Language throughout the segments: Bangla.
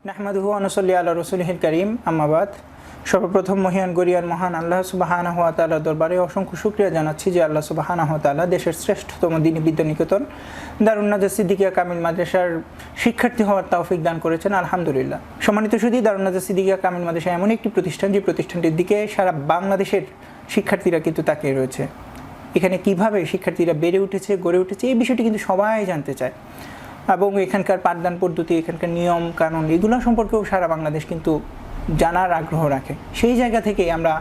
নাহমাদুহু ওয়া নুসাল্লি আলা রাসূলিহিল কারীম আম্মা বাদ। সর্বপ্রথম মহিয়ান গরিয়ান মহান আল্লাহ সুবহানাহু ওয়া তাআলার দরবারে অসংখ্য শুকরিয়া জানাচ্ছি যে আল্লাহ সুবহানাহু ওয়া তাআলা দেশের শ্রেষ্ঠতম দ্বীনী বিদ্যানিকেতন দারুন নাজাত সিদ্দিকিয়া কামিল মাদ্রাসার শিক্ষার্থী হওয়ার তৌফিক দান করেছেন, আলহামদুলিল্লাহ। সম্মানিত সুধী, দারুন নাজাত সিদ্দিকিয়া কামিল মাদ্রাসা এমন একটি প্রতিষ্ঠান যে প্রতিষ্ঠানটির দিকে সারা বাংলাদেশের শিক্ষার্থীরা কিন্তু তাকিয়ে রয়েছে। এখানে কিভাবে শিক্ষার্থীরা বেড়ে উঠেছে, গড়ে উঠেছে, এই বিষয়টি কিন্তু সবাই জানতে চায় এবং এখানকার পাঠদান পদ্ধতি, এখানকার নিয়ম কানুন, এগুলো সম্পর্কেও সারা বাংলাদেশ কিন্তু জানার আগ্রহ রাখে। সেই জায়গা থেকে আমরা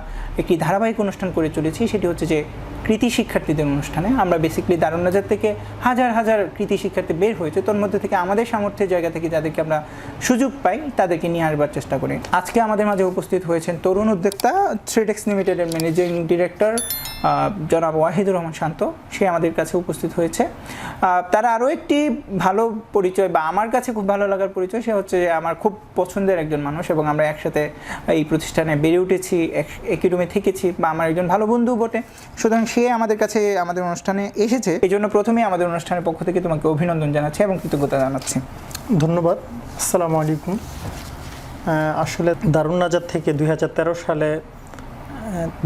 একটি ধারাবাহিক অনুষ্ঠান করে চলেছি, সেটি হচ্ছে যে কৃতি শিক্ষার্থীদের অনুষ্ঠানে। আমরা বেসিক্যালি দারুন নাজাত থেকে হাজার হাজার কৃতি শিক্ষার্থী বের হয়েছে, তোর মধ্যে থেকে আমাদের সামর্থ্যের জায়গা থেকে যাদেরকে আমরা সুযোগ পাই তাদেরকে নিয়ে আসবার চেষ্টা করি। আজকে আমাদের মাঝে উপস্থিত হয়েছেন তরুণ উদ্যোক্তা থ্রেডেক্স লিমিটেডের ম্যানেজিং ডিরেক্টর জনাব ওয়াহিদুর রহমান শান্ত। সে আমাদের কাছে উপস্থিত হয়েছে। তার আরও একটি ভালো পরিচয় বা আমার কাছে খুব ভালো লাগার পরিচয়, সে হচ্ছে যে আমার খুব পছন্দের একজন মানুষ এবং আমরা একসাথে এই প্রতিষ্ঠানে বেড়ে উঠেছি, একই রুমে থেকেছি, বা আমার একজন ভালো বন্ধু বটে। সুতরাং সে আমাদের কাছে আমাদের অনুষ্ঠানে এসেছে, এই জন্য প্রথমেই আমাদের অনুষ্ঠানের পক্ষ থেকে তোমাকে অভিনন্দন জানাচ্ছি এবং কৃতজ্ঞতা জানাচ্ছি। ধন্যবাদ। আসসালামু আলাইকুম। আসলে দারুন নাজাত থেকে 2013 সালে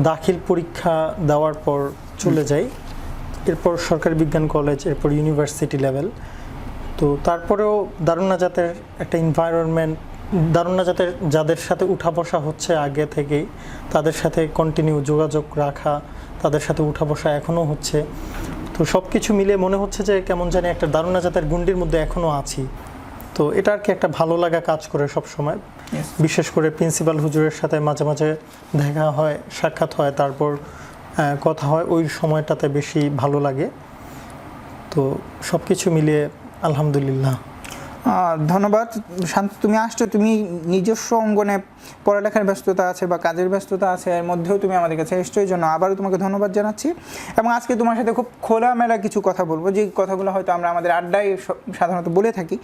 দাখিল পরীক্ষা দেওয়ার পর চলে যাই, এরপর সরকারি বিজ্ঞান কলেজ, এরপর ইউনিভার্সিটি লেভেল। তো তারপরেও দারুন নাজাতের একটা এনভায়রনমেন্ট, দারুন নাজাতের যাদের সাথে উঠা বসা হচ্ছে আগে থেকেই, তাদের সাথে কন্টিনিউ যোগাযোগ রাখা, তাদের সাথে উঠা বসা এখনও হচ্ছে। তো সব কিছু মিলে মনে হচ্ছে যে কেমন জানি একটা দারুন নাজাতের গুন্ডির মধ্যে এখনও আছি। তো এটা আর কি একটা ভালো লাগা কাজ করে সব সময়। বিশেষ করে প্রিন্সিপাল হুজুরের সাথে মাঝে মাঝে দেখা হয়, সাক্ষাৎ হয়, তারপর কথা হয়, ওই সময়টাতে বেশি ভালো লাগে। তো সব কিছু মিলিয়ে আলহামদুলিল্লাহ। ধন্যবাদ শান্ত। তুমি আসছো, তুমি নিজস্ব অঙ্গনে পড়ালেখার ব্যস্ততা আছে বা কাজের ব্যস্ততা আছে, এর মধ্যেও তুমি আমাদের কাছে এসছো, এই জন্য আবারও তোমাকে ধন্যবাদ জানাচ্ছি। এবং আজকে তোমার সাথে খুব খোলামেলা কিছু কথা বলবো, যে কথাগুলো হয়তো আমরা আমাদের আড্ডায় সাধারণত বলে থাকি।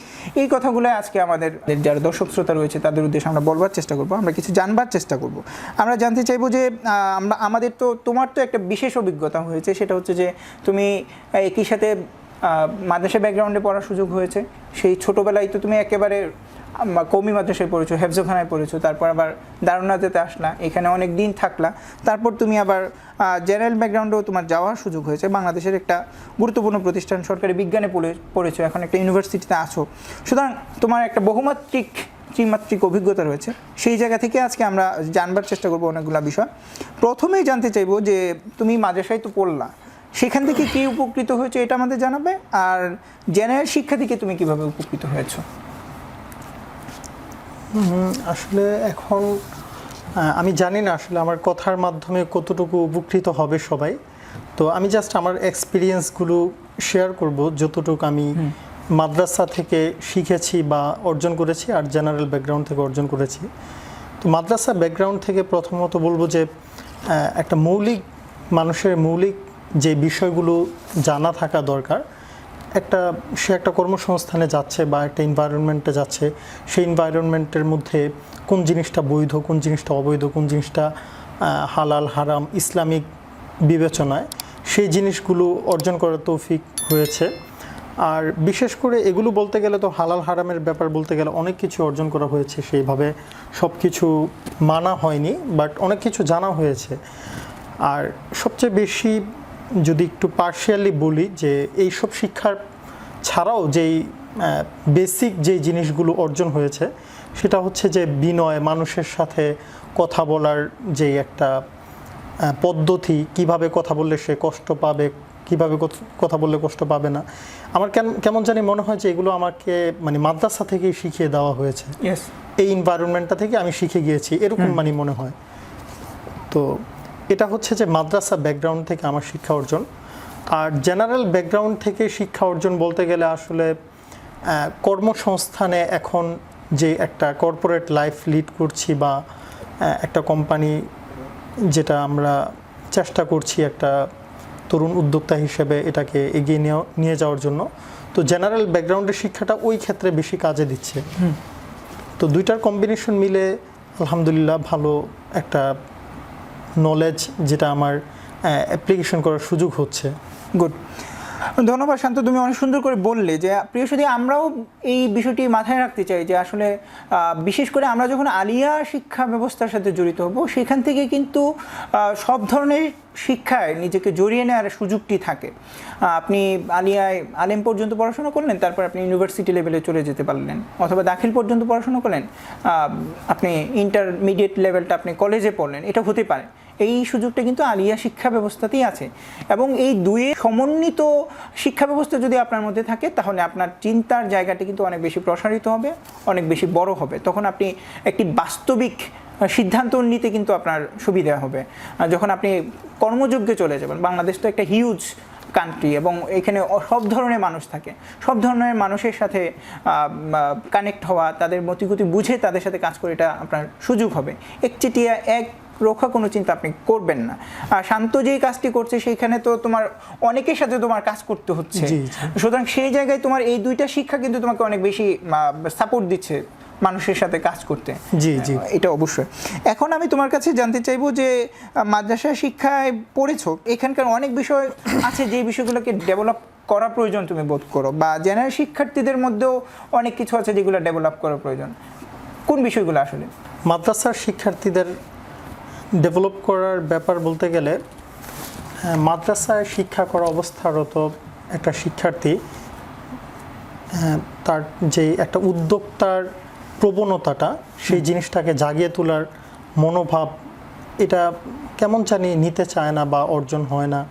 এই কথাগুলো আজকে আমাদের যারা দর্শক শ্রোতা রয়েছে তাদের উদ্দেশ্যে আমরা বলবার চেষ্টা করবো, আমরা কিছু জানবার চেষ্টা করব। আমরা জানতে চাইবো যে আমাদের তো, তোমার তো একটা বিশেষ অভিজ্ঞতা হয়েছে, সেটা হচ্ছে যে তুমি একই সাথে মাদ্রাসা ব্যাকগ্রাউন্ডে পড়ার সুযোগ হয়েছে। সেই ছোটোবেলায় তো তুমি একেবারে কওমি মাদ্রাসায় পড়েছো, হেফজখানায় পড়েছো, তারপর আবার দারুন নাজাতে আসলা, এখানে অনেক দিন থাকলা, তারপর তুমি আবার জেনারেল ব্যাকগ্রাউন্ডেও তোমার যাওয়ার সুযোগ হয়েছে। বাংলাদেশের একটা গুরুত্বপূর্ণ প্রতিষ্ঠান সরকারি বিজ্ঞানে পড়েছো, এখন একটা ইউনিভার্সিটিতে আছো। সুতরাং তোমার একটা ত্রিমাত্রিক অভিজ্ঞতা রয়েছে। সেই জায়গা থেকে আজকে আমরা জানবার চেষ্টা করবো অনেকগুলো বিষয়। প্রথমেই জানতে চাইবো যে তুমি মাদ্রাসায় তো পড়লা, সেখান থেকে কী উপকৃত হয়েছে এটা আমাদের জানাবে, আর জেনারেল শিক্ষা থেকে তুমি কিভাবে উপকৃত হয়েছো? আসলে এখন আমি জানি না আসলে আমার কথার মাধ্যমে কতটুকু উপকৃত হবে সবাই। তো আমি জাস্ট আমার এক্সপিরিয়েন্সগুলো শেয়ার করব, যতটুকু আমি মাদ্রাসা থেকে শিখেছি বা অর্জন করেছি, আর জেনারেল ব্যাকগ্রাউন্ড থেকে অর্জন করেছি। তো মাদ্রাসা ব্যাকগ্রাউন্ড থেকে প্রথমত বলবো যে একটা মানুষের মৌলিক যে বিষয়গুলো জানা থাকা দরকার। সে একটা কর্মসংস্থানে যাচ্ছে বা একটা এনভায়রনমেন্টে যাচ্ছে, সেই এনভায়রনমেন্টের মধ্যে কোন জিনিসটা বৈধ, কোন জিনিসটা অবৈধ, কোন জিনিসটা হালাল হারাম ইসলামিক বিবেচনায়, সেই জিনিসগুলো অর্জন করার তৌফিক হয়েছে। আর বিশেষ করে এগুলো বলতে গেলে তো হালাল হারামের ব্যাপার বলতে গেলে অনেক কিছু অর্জন করা হয়েছে, সেইভাবে সব কিছু মানা হয়নি, বাট অনেক কিছু জানা হয়েছে। আর সবচেয়ে বেশি যদি একটু পার্শিয়ালি বলি যে এইসব শিক্ষার ছাড়াও যেই বেসিক যেই জিনিসগুলো অর্জন হয়েছে, সেটা হচ্ছে যে বিনয়, মানুষের সাথে কথা বলার যে একটা পদ্ধতি, কিভাবে কথা বললে সে কষ্ট পাবে, কিভাবে কথা বললে কষ্ট পাবে না। আমার কেমন জানি মনে হয় যে এগুলো আমাকে মানে মাদ্রাসা থেকেই শিখিয়ে দেওয়া হয়েছে, এই এনভায়রনমেন্টটা থেকে আমি শিখে গিয়েছি, এরকম মানে মনে হয়। তো এটা হচ্ছে যে মাদ্রাসা ব্যাকগ্রাউন্ড থেকে আমার শিক্ষা অর্জন। আর জেনারেল ব্যাকগ্রাউন্ড থেকে শিক্ষা অর্জন বলতে গেলে আসলে কর্মসংস্থানে এখন যে একটা কর্পোরেট লাইফ লিড করছি, বা একটা কোম্পানি যেটা আমরা চেষ্টা করছি একটা তরুণ উদ্যোক্তা হিসেবে এটাকে এগিয়ে নিয়ে যাওয়ার জন্য, তো জেনারেল ব্যাকগ্রাউন্ডের শিক্ষাটা ওই ক্ষেত্রে বেশি কাজে দিচ্ছে। তো দুইটার কম্বিনেশন মিলে আলহামদুলিল্লাহ ভালো একটা নলেজ, যেটা আমার অ্যাপ্লিকেশন করার সুযোগ হচ্ছে। গুড। ধন্যবাদ শান্ত, তুমি অনেক সুন্দর করে বললে যে প্রিয় সুধী, আমরাও এই বিষয়টি মাথায় রাখতে চাই যে আসলে বিশেষ করে আমরা যখন আলিয়া শিক্ষা ব্যবস্থার সাথে জড়িত হব, সেখান থেকে কিন্তু সব ধরনের শিক্ষায় নিজেকে জড়িয়ে নেওয়ার সুযোগটি থাকে। আপনি আলিয়ায় আলেম পর্যন্ত পড়াশোনা করলেন, তারপর আপনি ইউনিভার্সিটি লেভেলে চলে যেতে পারলেন, অথবা দাখিল পর্যন্ত পড়াশোনা করলেন, আপনি ইন্টারমিডিয়েট লেভেলটা আপনি কলেজে পড়লেন, এটা হতে পারে। এই সুযোগটা কিন্তু আলিয়া শিক্ষা ব্যবস্থাতেই আছে। এবং এই দুইয়ের সমন্বিত শিক্ষা ব্যবস্থা যদি আপনার মধ্যে থাকে, তাহলে আপনার চিন্তার জায়গাটি কিন্তু অনেক বেশি প্রসারিত হবে, অনেক বেশি বড় হবে। তখন আপনি একটি বাস্তবিক সিদ্ধান্ত নিতে কিন্তু আপনার সুবিধা হবে। যখন আপনি কর্মযোগ্যে চলে যাবেন, বাংলাদেশ তো একটা হিউজ কান্ট্রি এবং এখানে সব ধরনের মানুষ থাকে, সব ধরনের মানুষের সাথে কানেক্ট হওয়া, তাদের মতিগতি বুঝে তাদের সাথে কাজ করে, এটা আপনার সুযোগ হবে। একচেটিয়া এক রোখা কোনো চিন্তা আপনি করবেন না। আর শান্ত যেই কাজটি করছে সেইখানে তো তোমার অনেকের সাথে তোমার কাজ করতে হচ্ছে, সুতরাং সেই জায়গায় তোমার এই দুইটা শিক্ষা কিন্তু তোমাকে অনেক বেশি সাপোর্ট দিচ্ছে মানুষের সাথে কাজ করতে। জি জি, এটা অবশ্যই। এখন আমি তোমার কাছে জানতে চাইবো যে মাদ্রাসা শিক্ষায় পড়েছো, এখানকার অনেক বিষয় আছে যে বিষয়গুলোকে ডেভেলপ করা প্রয়োজন তুমি বোধ করো, বা জেনারেল শিক্ষার্থীদের মধ্যেও অনেক কিছু আছে যেগুলো ডেভেলপ করা প্রয়োজন। কোন বিষয়গুলো আসলে মাদ্রাসার শিক্ষার্থীদের ডেভেলপ করার ব্যাপার বলতে গেলে, মাদ্রাসায় শিক্ষা করা অবস্থারত একটা শিক্ষার্থী তার যে একটা উদ্যোক্তার প্রবণতাটা, সেই জিনিসটাকে জাগিয়ে তোলার মনোভাব, এটা কেমন জানি নিতে চায় না বা অর্জন হয় না।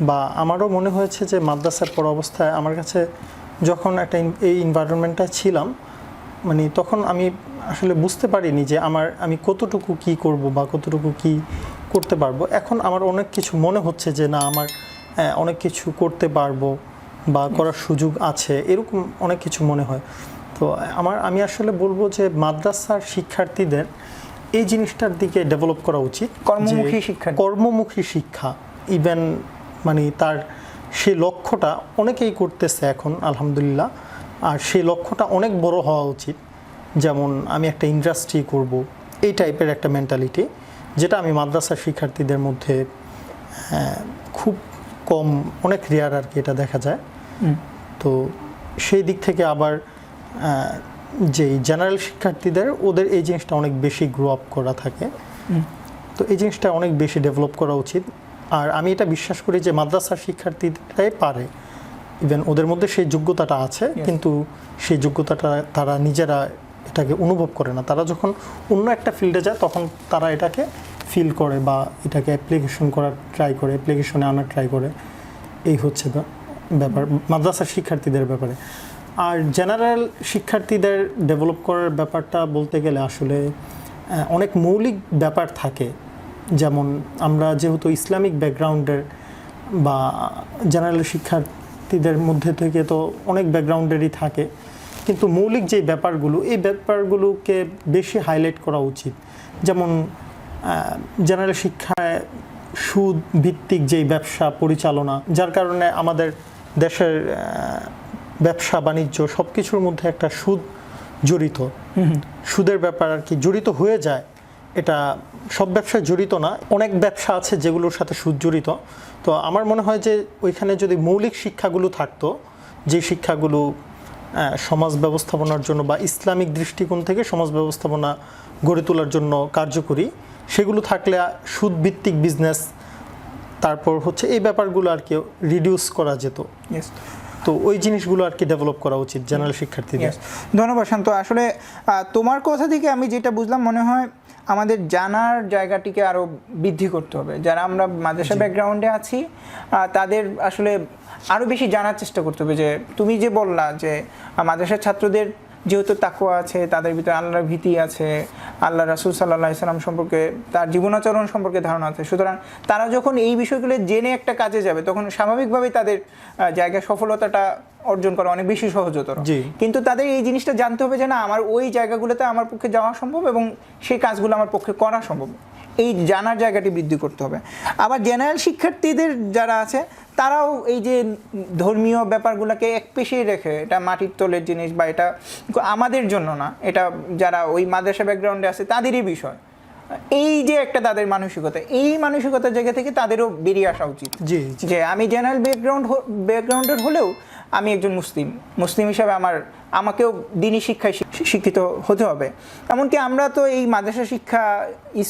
বা আমারও মনে হয়েছে যে মাদ্রাসার পড়া অবস্থায় আমার কাছে যখন একটা এই এনভায়রনমেন্টটায় ছিলাম, মানে তখন আমি আসলে বুঝতে পারিনি যে আমি কতটুকু কি করব বা কতটুকু কি করতে পারবো। এখন আমার অনেক কিছু মনে হচ্ছে যে না, আমার অনেক কিছু করতে পারবো বা করার সুযোগ আছে, এরকম অনেক কিছু মনে হয়। তো আমি আসলে বলবো যে মাদ্রাসার শিক্ষার্থীদের এই জিনিসটার দিকে ডেভেলপ করা উচিত, কর্মমুখী শিক্ষা। ইভেন মানে তার সেই লক্ষ্যটা অনেকেই করতেছে এখন আলহামদুলিল্লাহ, আর সেই লক্ষ্যটা অনেক বড় হওয়া উচিত। যেমন আমি একটা ইন্ডাস্ট্রি করব, এই টাইপের একটা মেন্টালিটি, যেটা আমি মাদ্রাসার শিক্ষার্থীদের মধ্যে খুব কম, অনেক রেয়ার আর কি এটা দেখা যায়। তো সেই দিক থেকে আবার যেই জেনারেল শিক্ষার্থীদের, ওদের এই জিনিসটা অনেক বেশি গ্রো আপ করা থাকে। তো এই জিনিসটা অনেক বেশি ডেভেলপ করা উচিত। আর আমি এটা বিশ্বাস করি যে মাদ্রাসার শিক্ষার্থীরাই পারে, ইভেন ওদের মধ্যে সেই যোগ্যতাটা আছে, কিন্তু সেই যোগ্যতাটা তারা নিজেরা এটাকে অনুভব করে না। তারা যখন অন্য একটা ফিল্ডে যায় তখন তারা এটাকে ফিল করে বা এটাকে অ্যাপ্লিকেশন করার ট্রাই করে, অ্যাপ্লিকেশনে আনার ট্রাই করে। এই হচ্ছে ব্যাপার মাদ্রাসার শিক্ষার্থীদের ব্যাপারে। আর জেনারেল শিক্ষার্থীদের ডেভেলপ করার ব্যাপারটা বলতে গেলে আসলে অনেক মৌলিক ব্যাপার থাকে। যেমন আমরা যেহেতু ইসলামিক ব্যাকগ্রাউন্ডের বা জেনারেল শিক্ষার্থীদের মধ্যে থেকে তো অনেক ব্যাকগ্রাউন্ডেরই থাকে, কিন্তু মৌলিক যে ব্যাপারগুলো, এই ব্যাপারগুলোকে বেশি হাইলাইট করা উচিত। যেমন জেনারেল শিক্ষায় সুদ ভিত্তিক যেই ব্যবসা পরিচালনা, যার কারণে আমাদের দেশের ব্যবসা বাণিজ্য সব কিছুর মধ্যে একটা সুদ জড়িত, সুদের ব্যাপার আর কি জড়িত হয়ে যায়। এটা সব ব্যবসায় জড়িত না, অনেক ব্যবসা আছে যেগুলোর সাথে সুদ জড়িত। তো আমার মনে হয় যে ওইখানে যদি মৌলিক শিক্ষাগুলো থাকতো, যে শিক্ষাগুলো সমাজ ব্যবস্থাপনার জন্য বা ইসলামিক দৃষ্টিকোণ থেকে সমাজ ব্যবস্থাপনা গড়ে তোলার জন্য কার্যকরী, সেগুলো থাকলে সুদ ভিত্তিক বিজনেস, তারপর হচ্ছে এই ব্যাপারগুলো আর কি রিডিউস করা যেত। তো ওই জিনিসগুলো আর কি ডেভেলপ করা উচিত জেনারেল শিক্ষার্থীদের। ধন্যবাদ শান্ত। আসলে তোমার কথা থেকে আমি যেটা বুঝলাম, মনে হয় আমাদের জানার জায়গাটিকে আরও বৃদ্ধি করতে হবে। যারা আমরা মাদ্রাসা ব্যাকগ্রাউন্ডে আছি তাদের আসলে আরও বেশি জানার চেষ্টা করতে হবে। যে তুমি যে বললা যে মাদ্রাসার ছাত্রদের যেহেতু তাকওয়া আছে, তাদের ভিতরে আল্লাহর ভীতি আছে, আল্লাহ রাসূল সাল্লাল্লাহু আলাইহি সাল্লাম সম্পর্কে, তার জীবনাচরণ সম্পর্কে ধারণা আছে, সুতরাং তারা যখন এই বিষয়গুলো জেনে একটা কাজে যাবে, তখন স্বাভাবিকভাবেই তাদের জায়গায় সফলতাটা অর্জন করা অনেক বেশি সহজতর। কিন্তু তাদের এই জিনিসটা জানতে হবে যে না, আমার ওই জায়গাগুলোতে আমার পক্ষে যাওয়া সম্ভব এবং সেই কাজগুলো আমার পক্ষে করা সম্ভব। এই জানার জায়গাটি বৃদ্ধি করতে হবে। আবার জেনারেল শিক্ষার্থীদের যারা আছে তারাও এই যে ধর্মীয় ব্যাপারগুলোকে এক পেশিয়ে রেখে, এটা মাটির তলের জিনিস বা এটা আমাদের জন্য না, এটা যারা ওই মাদ্রাসা ব্যাকগ্রাউন্ডে আছে তাদেরই বিষয়। এই যে একটা তাদের মানসিকতা, এই মানসিকতার জায়গা থেকে তাদেরও বেরিয়ে আসা উচিত জি জি। যে আমি জেনারেল ব্যাকগ্রাউন্ডের হলেও আমি একজন মুসলিম হিসাবে আমাকেও দিনী শিক্ষায় শিক্ষিত হতে হবে। এমনকি আমরা তো এই মাদ্রাসা শিক্ষা,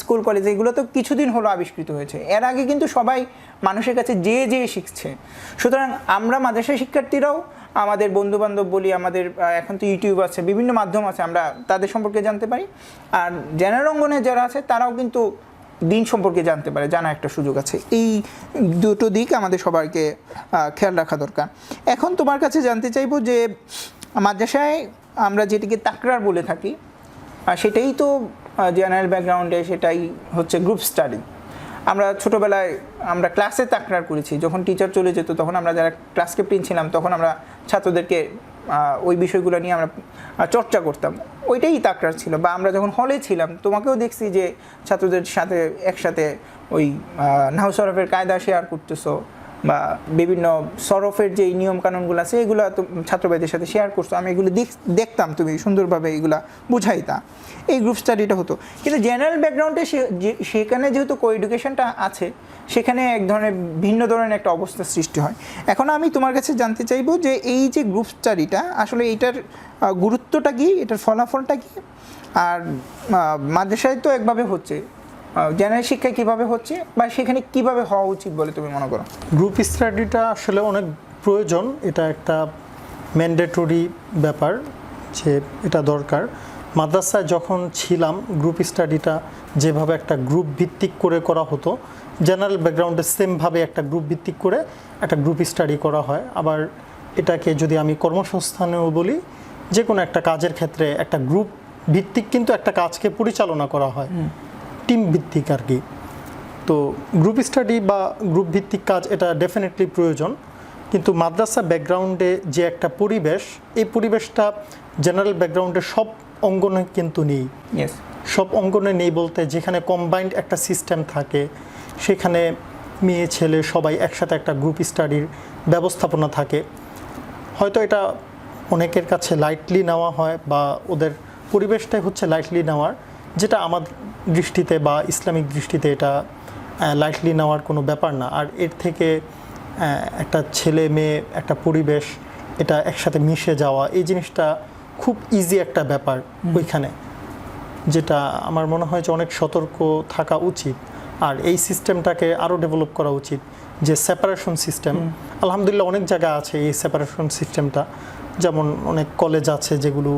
স্কুল কলেজ এগুলো তো কিছুদিন হলো আবিষ্কৃত হয়েছে, এর আগে কিন্তু সবাই মানুষের কাছে যেয়ে শিখছে। সুতরাং আমরা মাদ্রাসা শিক্ষার্থীরাও আমাদের বন্ধুবান্ধব বলি, আমাদের এখন তো ইউটিউব আছে, বিভিন্ন মাধ্যম আছে, আমরা তাদের সম্পর্কে জানতে পারি। আর জেনারেল অঙ্গনে যারা আছে তারাও কিন্তু দিন সম্পর্কে জানতে পারে, জানা একটা সুযোগ আছে। এই দুটো দিক আমাদের সবাইকে খেয়াল রাখা দরকার। এখন তোমার কাছে জানতে চাইবো যে মাদ্রাসায় আমরা যেটিকে তাকরার বলে থাকি, সেটাই তো জেনারেল ব্যাকগ্রাউন্ডে সেটাই হচ্ছে গ্রুপ স্টাডি। আমরা ছোটোবেলায় আমরা ক্লাসে তাকরার করেছি, যখন টিচার চলে যেত তখন আমরা যারা ক্লাস ক্যাপ্টেন ছিলাম তখন আমরা ছাত্রদেরকে ওই বিষয়গুলো নিয়ে আমরা চর্চা করতাম, ওইটাই তাকরার ছিল। বা আমরা যখন হলে ছিলাম তোমাকেও দেখছি যে ছাত্রদের সাথে একসাথে ওই নাহু সরফের কায়দা শেয়ার করতেছো, বা বিভিন্ন সরফের যে নিয়ম কানুনগুলো আছে এগুলো ছাত্রবাদের সাথে শেয়ার করছো, আমি এগুলো দেখতাম, তুমি সুন্দরভাবে এগুলা বুঝাইতা, এই গ্রুপ স্টাডিটা হতো। কিন্তু জেনারেল ব্যাকগ্রাউন্ডে সেখানে যেহেতু কো এডুকেশনটা আছে, সেখানে এক ধরনের ভিন্ন ধরনের একটা অবস্থার সৃষ্টি হয়। এখন আমি তোমার কাছে জানতে চাইবো যে এই যে গ্রুপ স্টাডিটা আসলে এইটার গুরুত্বটা কি, এটার ফলাফলটা কি, আর মাদ্রাসায় তো একভাবে হচ্ছে, জেনারেল শিক্ষায় কীভাবে হচ্ছে বা সেখানে কিভাবে হওয়া উচিত বলে তুমি মনে করো? গ্রুপ স্টাডিটা আসলে অনেক প্রয়োজন, এটা একটা ম্যান্ডেটরি ব্যাপার যে এটা দরকার। মাদ্রাসায় যখন ছিলাম গ্রুপ স্টাডিটা যেভাবে একটা গ্রুপ ভিত্তিক করে করা হতো, জেনারেল ব্যাকগ্রাউন্ডে সেমভাবে একটা গ্রুপ ভিত্তিক করে একটা গ্রুপ স্টাডি করা হয়। আবার এটাকে যদি আমি কর্মসংস্থানেও বলি, যে কোনো একটা কাজের ক্ষেত্রে একটা গ্রুপ ভিত্তিক কিন্তু একটা কাজকে পরিচালনা করা হয়, টিম ভিত্তিক আর কি। তো গ্রুপ স্টাডি বা গ্রুপ ভিত্তিক কাজ এটা ডেফিনেটলি প্রয়োজন। কিন্তু মাদ্রাসা ব্যাকগ্রাউন্ডে যে একটা পরিবেশ, এই পরিবেশটা জেনারেল ব্যাকগ্রাউন্ডে সব অঙ্গনে কিন্তু নেই। সব অঙ্গনে নেই বলতে, যেখানে কম্বাইন্ড একটা সিস্টেম থাকে, সেখানে মেয়ে ছেলে সবাই একসাথে একটা গ্রুপ স্টাডির ব্যবস্থাপনা থাকে। হয়তো এটা অনেকের কাছে লাইটলি নেওয়া হয় বা ওদের পরিবেশটাই হচ্ছে লাইটলি নেওয়ার, যেটা আমার দৃষ্টিতে বা ইসলামিক দৃষ্টিতে এটা লাইটলি নেওয়ার কোনো ব্যাপার না। আর এর থেকে একটা ছেলে মেয়ে একটা পরিবেশ এটা একসাথে মিশে যাওয়া, এই জিনিসটা খুব ইজি একটা ব্যাপার ওইখানে, যেটা আমার মনে হয় যে অনেক সতর্ক থাকা উচিত। আর এই সিস্টেমটাকে আরও ডেভেলপ করা উচিত, যে সেপারেশন সিস্টেম। আলহামদুলিল্লাহ অনেক জায়গা আছে এই সেপারেশন সিস্টেমটা, যেমন অনেক কলেজ আছে যেগুলো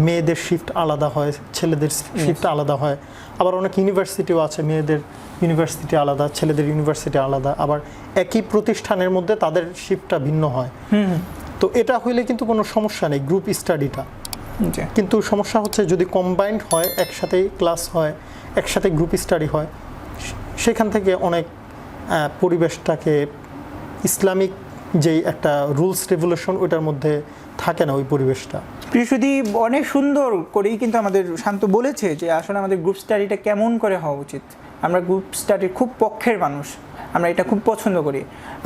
মেয়েদের শিফট আলাদা হয়, ছেলেদের শিফট আলাদা হয়। আবার অনেক ইউনিভার্সিটিও আছে, মেয়েদের ইউনিভার্সিটি আলাদা, ছেলেদের ইউনিভার্সিটি আলাদা। আবার একই প্রতিষ্ঠানের মধ্যে তাদের শিফটটা ভিন্ন হয়। তো এটা হইলে কিন্তু কোনো সমস্যা নেই গ্রুপ স্টাডিটা। কিন্তু সমস্যা হচ্ছে যদি কম্বাইন্ড হয়, একসাথেই ক্লাস হয়, একসাথে গ্রুপ স্টাডি হয়, সেখান থেকে অনেক পরিবেশটাকে ইসলামিক যেই একটা রুলস রেগুলেশন ওইটার মধ্যে থাকে না ওই পরিবেশটা। প্রিয়সুদীপ অনেক সুন্দর করেই কিন্তু আমাদের শান্ত বলেছে যে আসলে আমাদের গ্রুপ স্টাডিটা কেমন করে হওয়া উচিত। আমরা গ্রুপ স্টাডির খুব পক্ষের মানুষ, আমরা এটা খুব পছন্দ করি।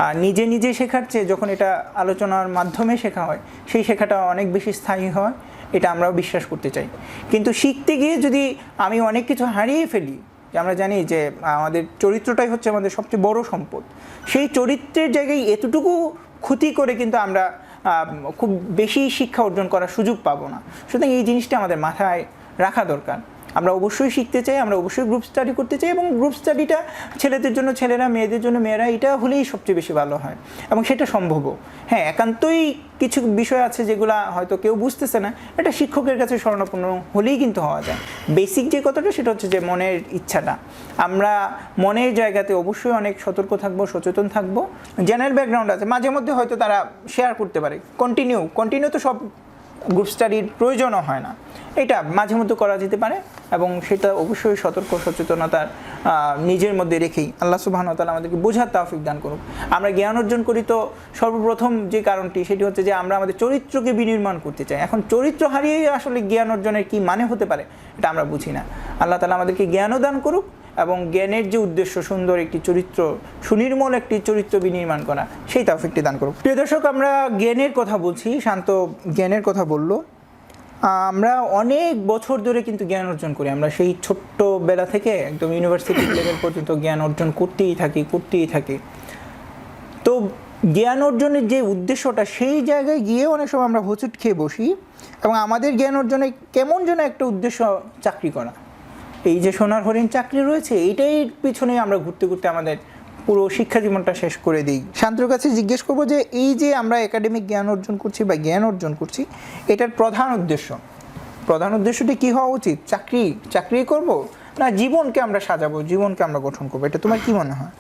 আর নিজে নিজে শেখার চেয়ে যখন এটা আলোচনার মাধ্যমে শেখা হয়, সেই শেখাটা অনেক বেশি স্থায়ী হয়, এটা আমরাও বিশ্বাস করতে চাই। কিন্তু শিখতে গিয়ে যদি আমি অনেক কিছু হারিয়ে ফেলি, যে আমরা জানি যে আমাদের চরিত্রটাই হচ্ছে আমাদের সবচেয়ে বড় সম্পদ, সেই চরিত্রের জায়গায় এতটুকু ক্ষতি করে কিন্তু আমরা খুব বেশি শিক্ষা অর্জন করার সুযোগ পাবো না। সুতরাং এই জিনিসটা আমাদের মাথায় রাখা দরকার। আমরা অবশ্যই শিখতে চাই, আমরা অবশ্যই গ্রুপ স্টাডি করতে চাই, এবং গ্রুপ স্টাডিটা ছেলেদের জন্য ছেলেরা, মেয়েদের জন্য মেয়েরা, এটা হলেই সবচেয়ে বেশি ভালো হয় এবং সেটা সম্ভবও। হ্যাঁ, একান্তই কিছু বিষয় আছে যেগুলো হয়তো কেউ বুঝতেছে না, এটা শিক্ষকের কাছে শরণাপন্ন হলেই কিন্তু হওয়া যায়। বেসিক যে কথাটা সেটা হচ্ছে যে মনের ইচ্ছাটা, আমরা মনের জায়গাতে অবশ্যই অনেক সতর্ক থাকবো, সচেতন থাকবো। জেনারেল ব্যাকগ্রাউন্ড আছে, মাঝে মধ্যে হয়তো তারা শেয়ার করতে পারে, কন্টিনিউ তো সব গ্রুপ স্টাডির প্রয়োজনও হয় না, এটা মাঝে মধ্যে করা যেতে পারে, এবং সেটা অবশ্যই সতর্ক সচেতনতার নিজের মধ্যে রেখেই আল্লাহ সুবহানাহু ওয়া তাআলা আমাদেরকে বোঝার তৌফিক দান করুক। আমরা জ্ঞান অর্জন করি তো সর্বপ্রথম যে কারণটি সেটি হচ্ছে যে আমরা আমাদের চরিত্রকে বিনির্মাণ করতে চাই। এখন চরিত্র হারিয়েই আসলে জ্ঞান অর্জনের কী মানে হতে পারে এটা আমরা বুঝি না। আল্লাহ তাআলা আমাদেরকে জ্ঞানও দান করুক, এবং জ্ঞানের যে উদ্দেশ্য সুন্দর একটি চরিত্র, সুনির্মল একটি চরিত্র বিনির্মাণ করা, সেই তৌফিকটি দান করুক। প্রিয় দর্শক, আমরা জ্ঞানের কথা বলছি, শান্ত জ্ঞানের কথা বলল। আমরা অনেক বছর ধরে কিন্তু জ্ঞান অর্জন করি, আমরা সেই ছোট্টবেলা থেকে একদম ইউনিভার্সিটি লেভেল পর্যন্ত জ্ঞান অর্জন করতেই থাকি। তো জ্ঞান অর্জনের যে উদ্দেশ্যটা, সেই জায়গায় গিয়ে অনেক সময় আমরা হোঁচট খেয়ে বসি এবং আমাদের জ্ঞান অর্জনে কেমন যেন একটা উদ্দেশ্য চাকরি করা। এই যে সোনার হরিণ চাকরি রয়েছে, এইটাই পিছনে আমরা ঘুরতে ঘুরতে আমাদের পুরো শিক্ষা জীবনটা শেষ করে দিই। শান্তর কাছে জিজ্ঞেস করবো যে এই যে আমরা একাডেমিক জ্ঞান অর্জন করছি বা জ্ঞান অর্জন করছি, এটার প্রধান উদ্দেশ্যটি কি হওয়া উচিত? চাকরি করব, না জীবনকে আমরা সাজাবো, জীবনকে আমরা গঠন করবো? এটা তোমার কি মনে হয়?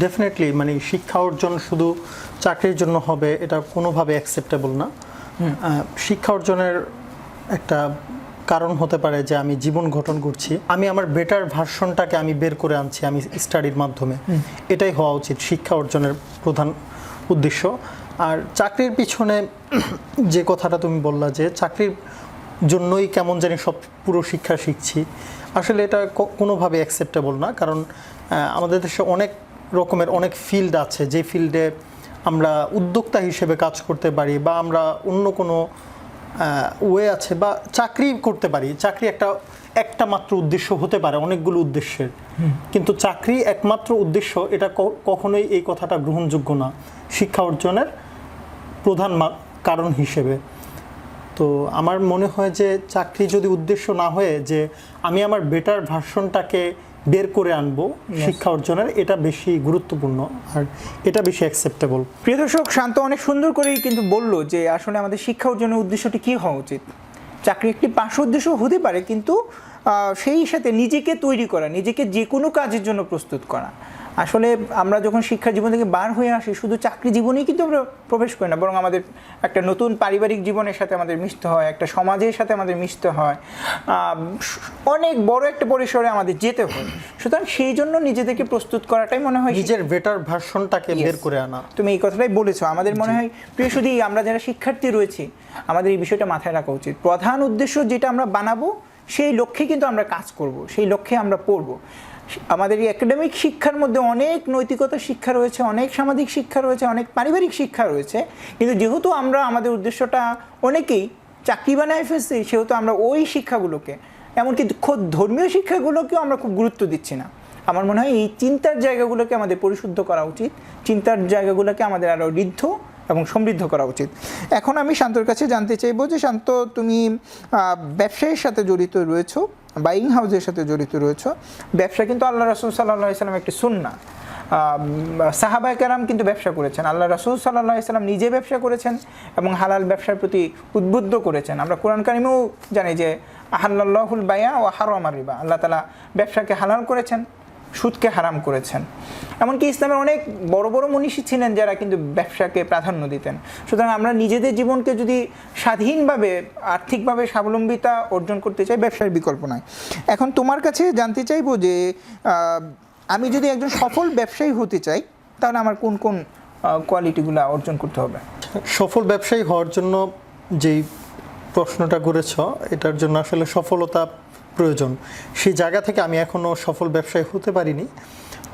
ডেফিনেটলি মানে শিক্ষা অর্জন শুধু চাকরির জন্য হবে এটা কোনোভাবে অ্যাকসেপ্টেবল না। শিক্ষা অর্জনের একটা কারণ হতে পারে যে আমি জীবন গঠন করছি, আমি আমার বেটার ভার্সনটাকে আমি বের করে আনছি আমি স্টাডির মাধ্যমে। এটাই হওয়া উচিত শিক্ষা অর্জনের প্রধান উদ্দেশ্য। আর চাকরির পিছনে যে কথাটা তুমি বললা যে চাকরির জন্যই কেমন জানি সব পুরো শিক্ষা শিখছি, আসলে এটা কোনোভাবে অ্যাকসেপ্টেবল না। কারণ আমাদের দেশে অনেক রকমের অনেক ফিল্ড আছে যে ফিল্ডে আমরা উদ্যোক্তা হিসেবে কাজ করতে পারি বা আমরা অন্য কোনো ওয়ে আছে বা চাকরি করতে পারি। চাকরি একটা মাত্র উদ্দেশ্য হতে পারে অনেকগুলো উদ্দেশ্যের, কিন্তু চাকরি একমাত্র উদ্দেশ্য এটা কখনোই এই কথাটা গ্রহণযোগ্য না শিক্ষা অর্জনের প্রধান কারণ হিসেবে। তো আমার মনে হয় যে চাকরি যদি উদ্দেশ্য না হয়ে যে আমি আমার বেটার ভার্সনটাকে বের করে আনবো শিক্ষা অর্জনের, এটা বেশি গুরুত্বপূর্ণ আর এটা বেশি অ্যাকসেপ্টেবল। প্রিয় দর্শক, শান্ত অনেক সুন্দর করেই কিন্তু বললো যে আসলে আমাদের শিক্ষা অর্জনের উদ্দেশ্যটি কী হওয়া উচিত। চাকরি একটি পার্শ্ব উদ্দেশ্য হতে পারে, কিন্তু সেই সাথে নিজেকে তৈরি করা, নিজেকে যে কোনো কাজের জন্য প্রস্তুত করা। আসলে আমরা যখন শিক্ষা জীবন থেকে বার হয়ে আসি, শুধু চাকরি জীবনেই কিন্তু আমরা প্রবেশ করি না, বরং আমাদের একটা নতুন পারিবারিক জীবনের সাথে আমাদের মিশতে হয়, একটা সমাজের সাথে আমাদের মিশতে হয়, অনেক বড় একটা পরিসরে আমাদের যেতে হয়। সুতরাং সেই জন্য নিজেদেরকে প্রস্তুত করাটাই মনে হয় নিজের বেটার ভার্সনটাকে বের করে আনা। তুমি এই কথাটাই বলেছো। আমাদের মনে হয় প্রিয় শুধু আমরা যারা শিক্ষার্থী রয়েছি, আমাদের এই বিষয়টা মাথায় রাখা উচিত। প্রধান উদ্দেশ্য যেটা আমরা বানাবো, সেই লক্ষ্যে কিন্তু আমরা কাজ করব, সেই লক্ষ্যে আমরা পড়বো। আমাদের এই একাডেমিক শিক্ষার মধ্যে অনেক নৈতিকতা শিক্ষা রয়েছে, অনেক সামাজিক শিক্ষা রয়েছে, অনেক পারিবারিক শিক্ষা রয়েছে, কিন্তু যেহেতু আমরা আমাদের উদ্দেশ্যটা অনেকেই চাকরি বানায় ফেলছি, সেহেতু আমরা ওই শিক্ষাগুলোকে, এমনকি খোদ ধর্মীয় শিক্ষাগুলোকেও আমরা খুব গুরুত্ব দিচ্ছি না। আমার মনে হয় এই চিন্তার জায়গাগুলোকে আমাদের পরিশুদ্ধ করা উচিত, চিন্তার জায়গাগুলোকে আমাদের আরও ঋদ্ধ এবং সমৃদ্ধ করা উচিত। এখন আমি শান্তর কাছে জানতে চাইবো যে শান্ত, তুমি ব্যবসায়ের সাথে জড়িত রয়েছো, বাইং হাউসের সাথে জড়িত রয়েছো। ব্যবসা কিন্তু আল্লাহ রাসূল সাল্লাল্লাহু আলাইহি ওয়াসাল্লাম একটি সুন্নাহ। সাহাবায়ে কেরাম কিন্তু ব্যবসা করেছেন, আল্লাহ রাসূল সাল্লাল্লাহু আলাইহি ওয়াসাল্লাম নিজে ব্যবসা করেছেন এবং হালাল ব্যবসার প্রতি উদ্বুদ্ধ করেছেন। আমরা কোরআন কারিমেও জানি যে আহাল্লাল্লাহুল বাইআ ওয়া হারামার রিবা, আল্লাহ তাআলা ব্যবসাকে হালাল করেছেন, সুদকে হারাম করেছেন। এমনকি ইসলামের অনেক বড় বড় মনীষী ছিলেন যারা কিন্তু ব্যবসাকে প্রাধান্য দিতেন। সুতরাং আমরা নিজেদের জীবনকে যদি স্বাধীনভাবে আর্থিকভাবে স্বাবলম্বিতা অর্জন করতে চাই, ব্যবসার বিকল্প নয়। এখন তোমার কাছে জানতে চাইবো যে আমি যদি একজন সফল ব্যবসায়ী হতে চাই, তাহলে আমার কোন কোন কোয়ালিটিগুলো অর্জন করতে হবে? সফল ব্যবসায়ী হওয়ার জন্য যেই প্রশ্নটা করেছ, এটার জন্য আসলে সফলতা প্রয়োজন। সেই জায়গা থেকে আমি এখনও সফল ব্যবসায়ী হতে পারিনি,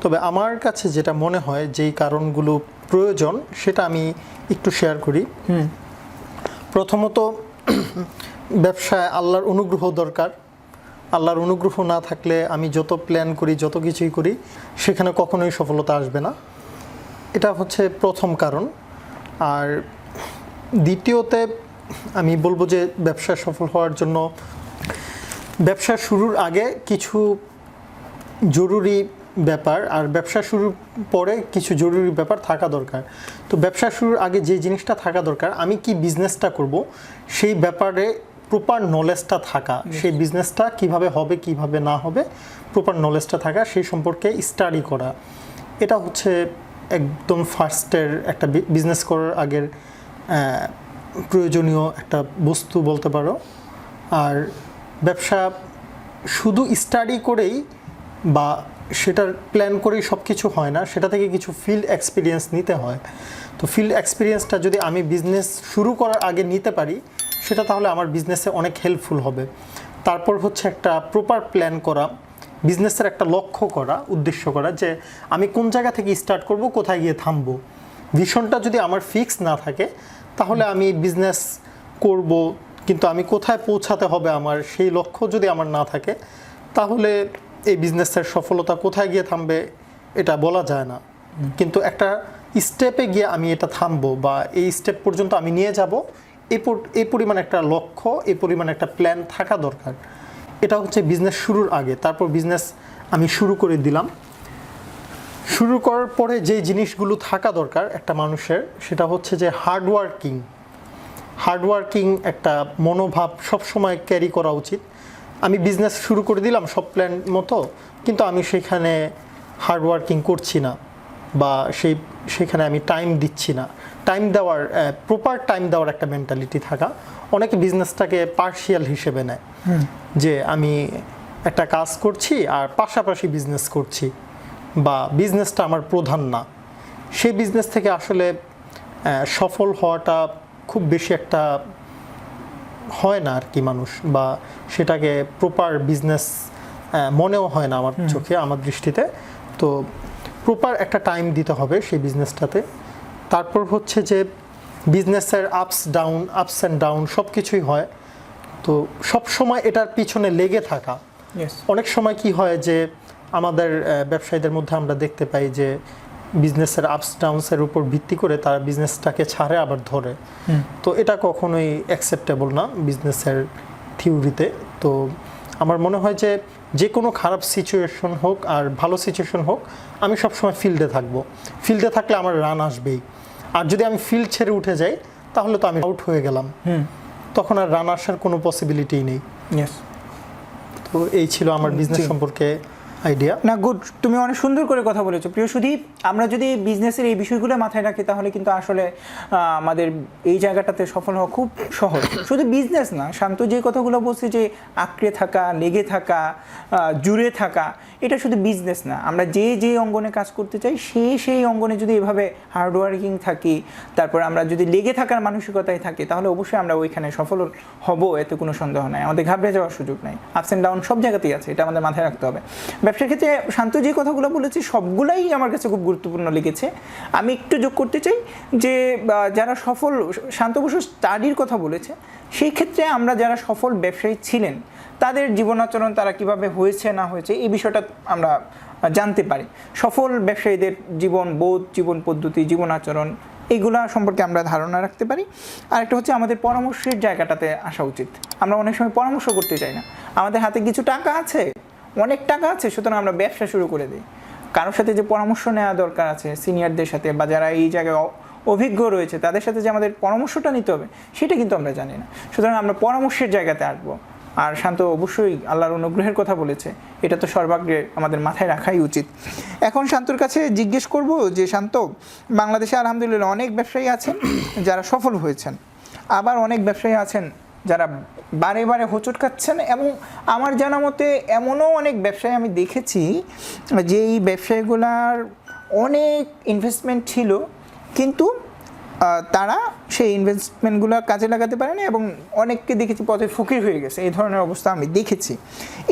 তবে আমার কাছে যেটা মনে হয় যেই কারণগুলো প্রয়োজন সেটা আমি একটু শেয়ার করি। প্রথমত, ব্যবসায় আল্লাহর অনুগ্রহ দরকার। আল্লাহর অনুগ্রহ না থাকলে আমি যত প্ল্যান করি, যত কিছুই করি, সেখানে কখনোই সফলতা আসবে না। এটা হচ্ছে প্রথম কারণ। আর দ্বিতীয়তে আমি বলবো যে ব্যবসা সফল হওয়ার জন্য ব্যবসা শুরুর আগে কিছু জরুরি ব্যাপার আর ব্যবসা শুরুর পরে কিছু জরুরি ব্যাপার থাকা দরকার। তো ব্যবসা শুরুর আগে যে জিনিসটা থাকা দরকার, আমি কি বিজনেসটা করব সেই ব্যাপারে প্রপার নলেজটা থাকা, সেই বিজনেসটা কিভাবে হবে কিভাবে না হবে প্রপার নলেজটা থাকা, সেই সম্পর্কে স্টাডি করা, এটা হচ্ছে একদম ফার্স্টের একটা বিজনেস করার আগের প্রয়োজনীয় একটা বস্তু বলতে পারো। আর ব্যবসা শুধু স্টাডি করেই বা সেটার প্ল্যান করেই সব কিছু হয় না, সেটা থেকে কিছু ফিল্ড এক্সপিরিয়েন্স নিতে হয়। তো ফিল্ড এক্সপিরিয়েন্সটা যদি আমি বিজনেস শুরু করার আগে নিতে পারি, সেটা তাহলে আমার বিজনেসে অনেক হেল্পফুল হবে। তারপর হচ্ছে একটা প্রপার প্ল্যান করা, বিজনেসের একটা লক্ষ্য করা, উদ্দেশ্য করা, যে আমি কোন জায়গা থেকে স্টার্ট করব, কোথায় গিয়ে থামবো। ভিশনটা যদি আমার ফিক্স না থাকে, তাহলে আমি বিজনেস করব কিন্তু আমি কোথায় পৌঁছাতে হবে আমার সেই লক্ষ্য যদি আমার না থাকে, তাহলে এই বিজনেসের সফলতা কোথায় গিয়ে থামবে এটা বলা যায় না। কিন্তু একটা স্টেপে গিয়ে আমি এটা থামবো বা এই স্টেপ পর্যন্ত আমি নিয়ে যাব, এই পরিমাণ একটা লক্ষ্য, এই পরিমাণ একটা প্ল্যান থাকা দরকার। এটা হচ্ছে বিজনেস শুরুর আগে। তারপর বিজনেস আমি শুরু করে দিলাম। শুরু করার পরে যে জিনিসগুলো থাকা দরকার একটা মানুষের, সেটা হচ্ছে যে হার্ডওয়ার্কিং একটা মনোভাব সবসময় ক্যারি করা উচিত। আমি বিজনেস শুরু করে দিলাম সব প্ল্যান মতো, কিন্তু আমি সেখানে হার্ডওয়ার্কিং করছি না বা সেখানে আমি টাইম দিচ্ছি না। প্রপার টাইম দেওয়ার একটা মেন্টালিটি থাকা। অনেকে বিজনেসটাকে পার্শিয়াল হিসেবে নেয়, যে আমি একটা কাজ করছি আর পাশাপাশি বিজনেস করছি, বা বিজনেসটা আমার প্রধান না। সেই বিজনেস থেকে আসলে সফল হওয়াটা খুব বেশি একটা হয় না আর কি মানুষ, বা সেটাকে প্রপার বিজনেস মনেও হয় না আমার চোখে, আমার দৃষ্টিতে। তো প্রপার একটা টাইম দিতে হবে সেই বিজনেসটাতে। তারপর হচ্ছে যে বিজনেসের আপস অ্যান্ড ডাউন সব কিছুই হয়, তো সব সময় এটার পিছনে লেগে থাকা। অনেক সময় কি হয় যে আমাদের ব্যবসায়ীদের মধ্যে আমরা দেখতে পাই যে বিজনেসের আপস ডাউনসের উপর ভিত্তি করে তারা বিজনেসটাকে ছাড়ে আবার ধরে। তো এটা কখনোই অ্যাকসেপ্টেবল না বিজনেসের থিওরিতে। তো আমার মনে হয় যে কোনো খারাপ সিচুয়েশন হোক আর ভালো সিচুয়েশন হোক, আমি সবসময় ফিল্ডে থাকবো। ফিল্ডে থাকলে আমার রান আসবেই। আর যদি আমি ফিল্ড ছেড়ে উঠে যাই, তাহলে তো আমি আউট হয়ে গেলাম, তখন আর রান আসার কোনো পসিবিলিটিই নেই। তো এই ছিল আমার বিজনেস সম্পর্কে আইডিয়া। না, গুড, তুমি অনেক সুন্দর করে কথা বলেছো। প্রিয় সুধীর, আমরা যদি বিজনেসের এই বিষয়গুলো মাথায় রাখি, তাহলে কিন্তু আসলে আমাদের এই জায়গাটাতে সফল হওয়া খুব সহজ। শুধু বিজনেস না, শান্ত যে কথাগুলো বলছে যে আঁকড়ে থাকা, লেগে থাকা, জুড়ে থাকা, এটা শুধু বিজনেস না। আমরা যে অঙ্গনে কাজ করতে চাই সেই অঙ্গনে যদি এভাবে হার্ডওয়ার্কিং থাকি, তারপর আমরা যদি লেগে থাকার মানসিকতায় থাকি, তাহলে অবশ্যই আমরা ওইখানে সফল হব, এতে কোনো সন্দেহ নাই। আমাদের ঘাবড়ে যাওয়ার সুযোগ নাই। আপস অ্যান্ড ডাউন সব জায়গাতেই আছে, এটা আমাদের মাথায় রাখতে হবে। ব্যবসার ক্ষেত্রে শান্ত যে কথাগুলো বলেছে সবগুলাই আমার কাছে খুব গুরুত্বপূর্ণ লেগেছে। আমি একটু যোগ করতে চাই যে যারা সফল, শান্ত অবশ্য স্টাডির কথা বলেছে, সেই ক্ষেত্রে আমরা যারা সফল ব্যবসায়ী ছিলেন, তাদের জীবনাচরণ তারা কিভাবে হয়েছে না হয়েছে, এই বিষয়টা আমরা জানতে পারি। সফল ব্যবসায়ীদের জীবনবোধ, জীবন পদ্ধতি, জীবন আচরণ, এইগুলা সম্পর্কে আমরা ধারণা রাখতে পারি। আর একটা হচ্ছে আমাদের পরামর্শের জায়গাটাতে আসা উচিত। আমরা অনেক সময় পরামর্শ করতে চাই না। আমাদের হাতে কিছু টাকা আছে, অনেক টাকা আছে, সুতরাং আমরা ব্যবসা শুরু করে দিই। কারোর সাথে যে পরামর্শ নেওয়া দরকার আছে, সিনিয়রদের সাথে বা যারা এই জায়গায় অভিজ্ঞ রয়েছে, তাদের সাথে যে আমাদের পরামর্শটা নিতে হবে, সেটা কিন্তু আমরা জানি না। সুতরাং আমরা পরামর্শের জায়গাতে আসবো। আর শান্ত অবশ্যই আল্লাহর অনুগ্রহের কথা বলেছে, এটা তো সর্বাগ্রে আমাদের মাথায় রাখাই উচিত। এখন শান্তর কাছে জিজ্ঞেস করব যে, শান্ত, বাংলাদেশে আলহামদুলিল্লাহ অনেক ব্যবসায়ী আছেন যারা সফল হয়েছেন, আবার অনেক ব্যবসায়ী আছেন যারা বারে বারে হোঁচট খাচ্ছেন, এবং আমার জানা মতে এমনও অনেক ব্যবসায়ী আমি দেখেছি যে এই ব্যবসায়ীগুলার অনেক ইনভেস্টমেন্ট ছিল, কিন্তু তারা সেই ইনভেস্টমেন্টগুলো কাজে লাগাতে পারেনি এবং অনেককে দেখেছি পথে ফকির হয়ে গেছে। এই ধরনের অবস্থা আমি দেখেছি।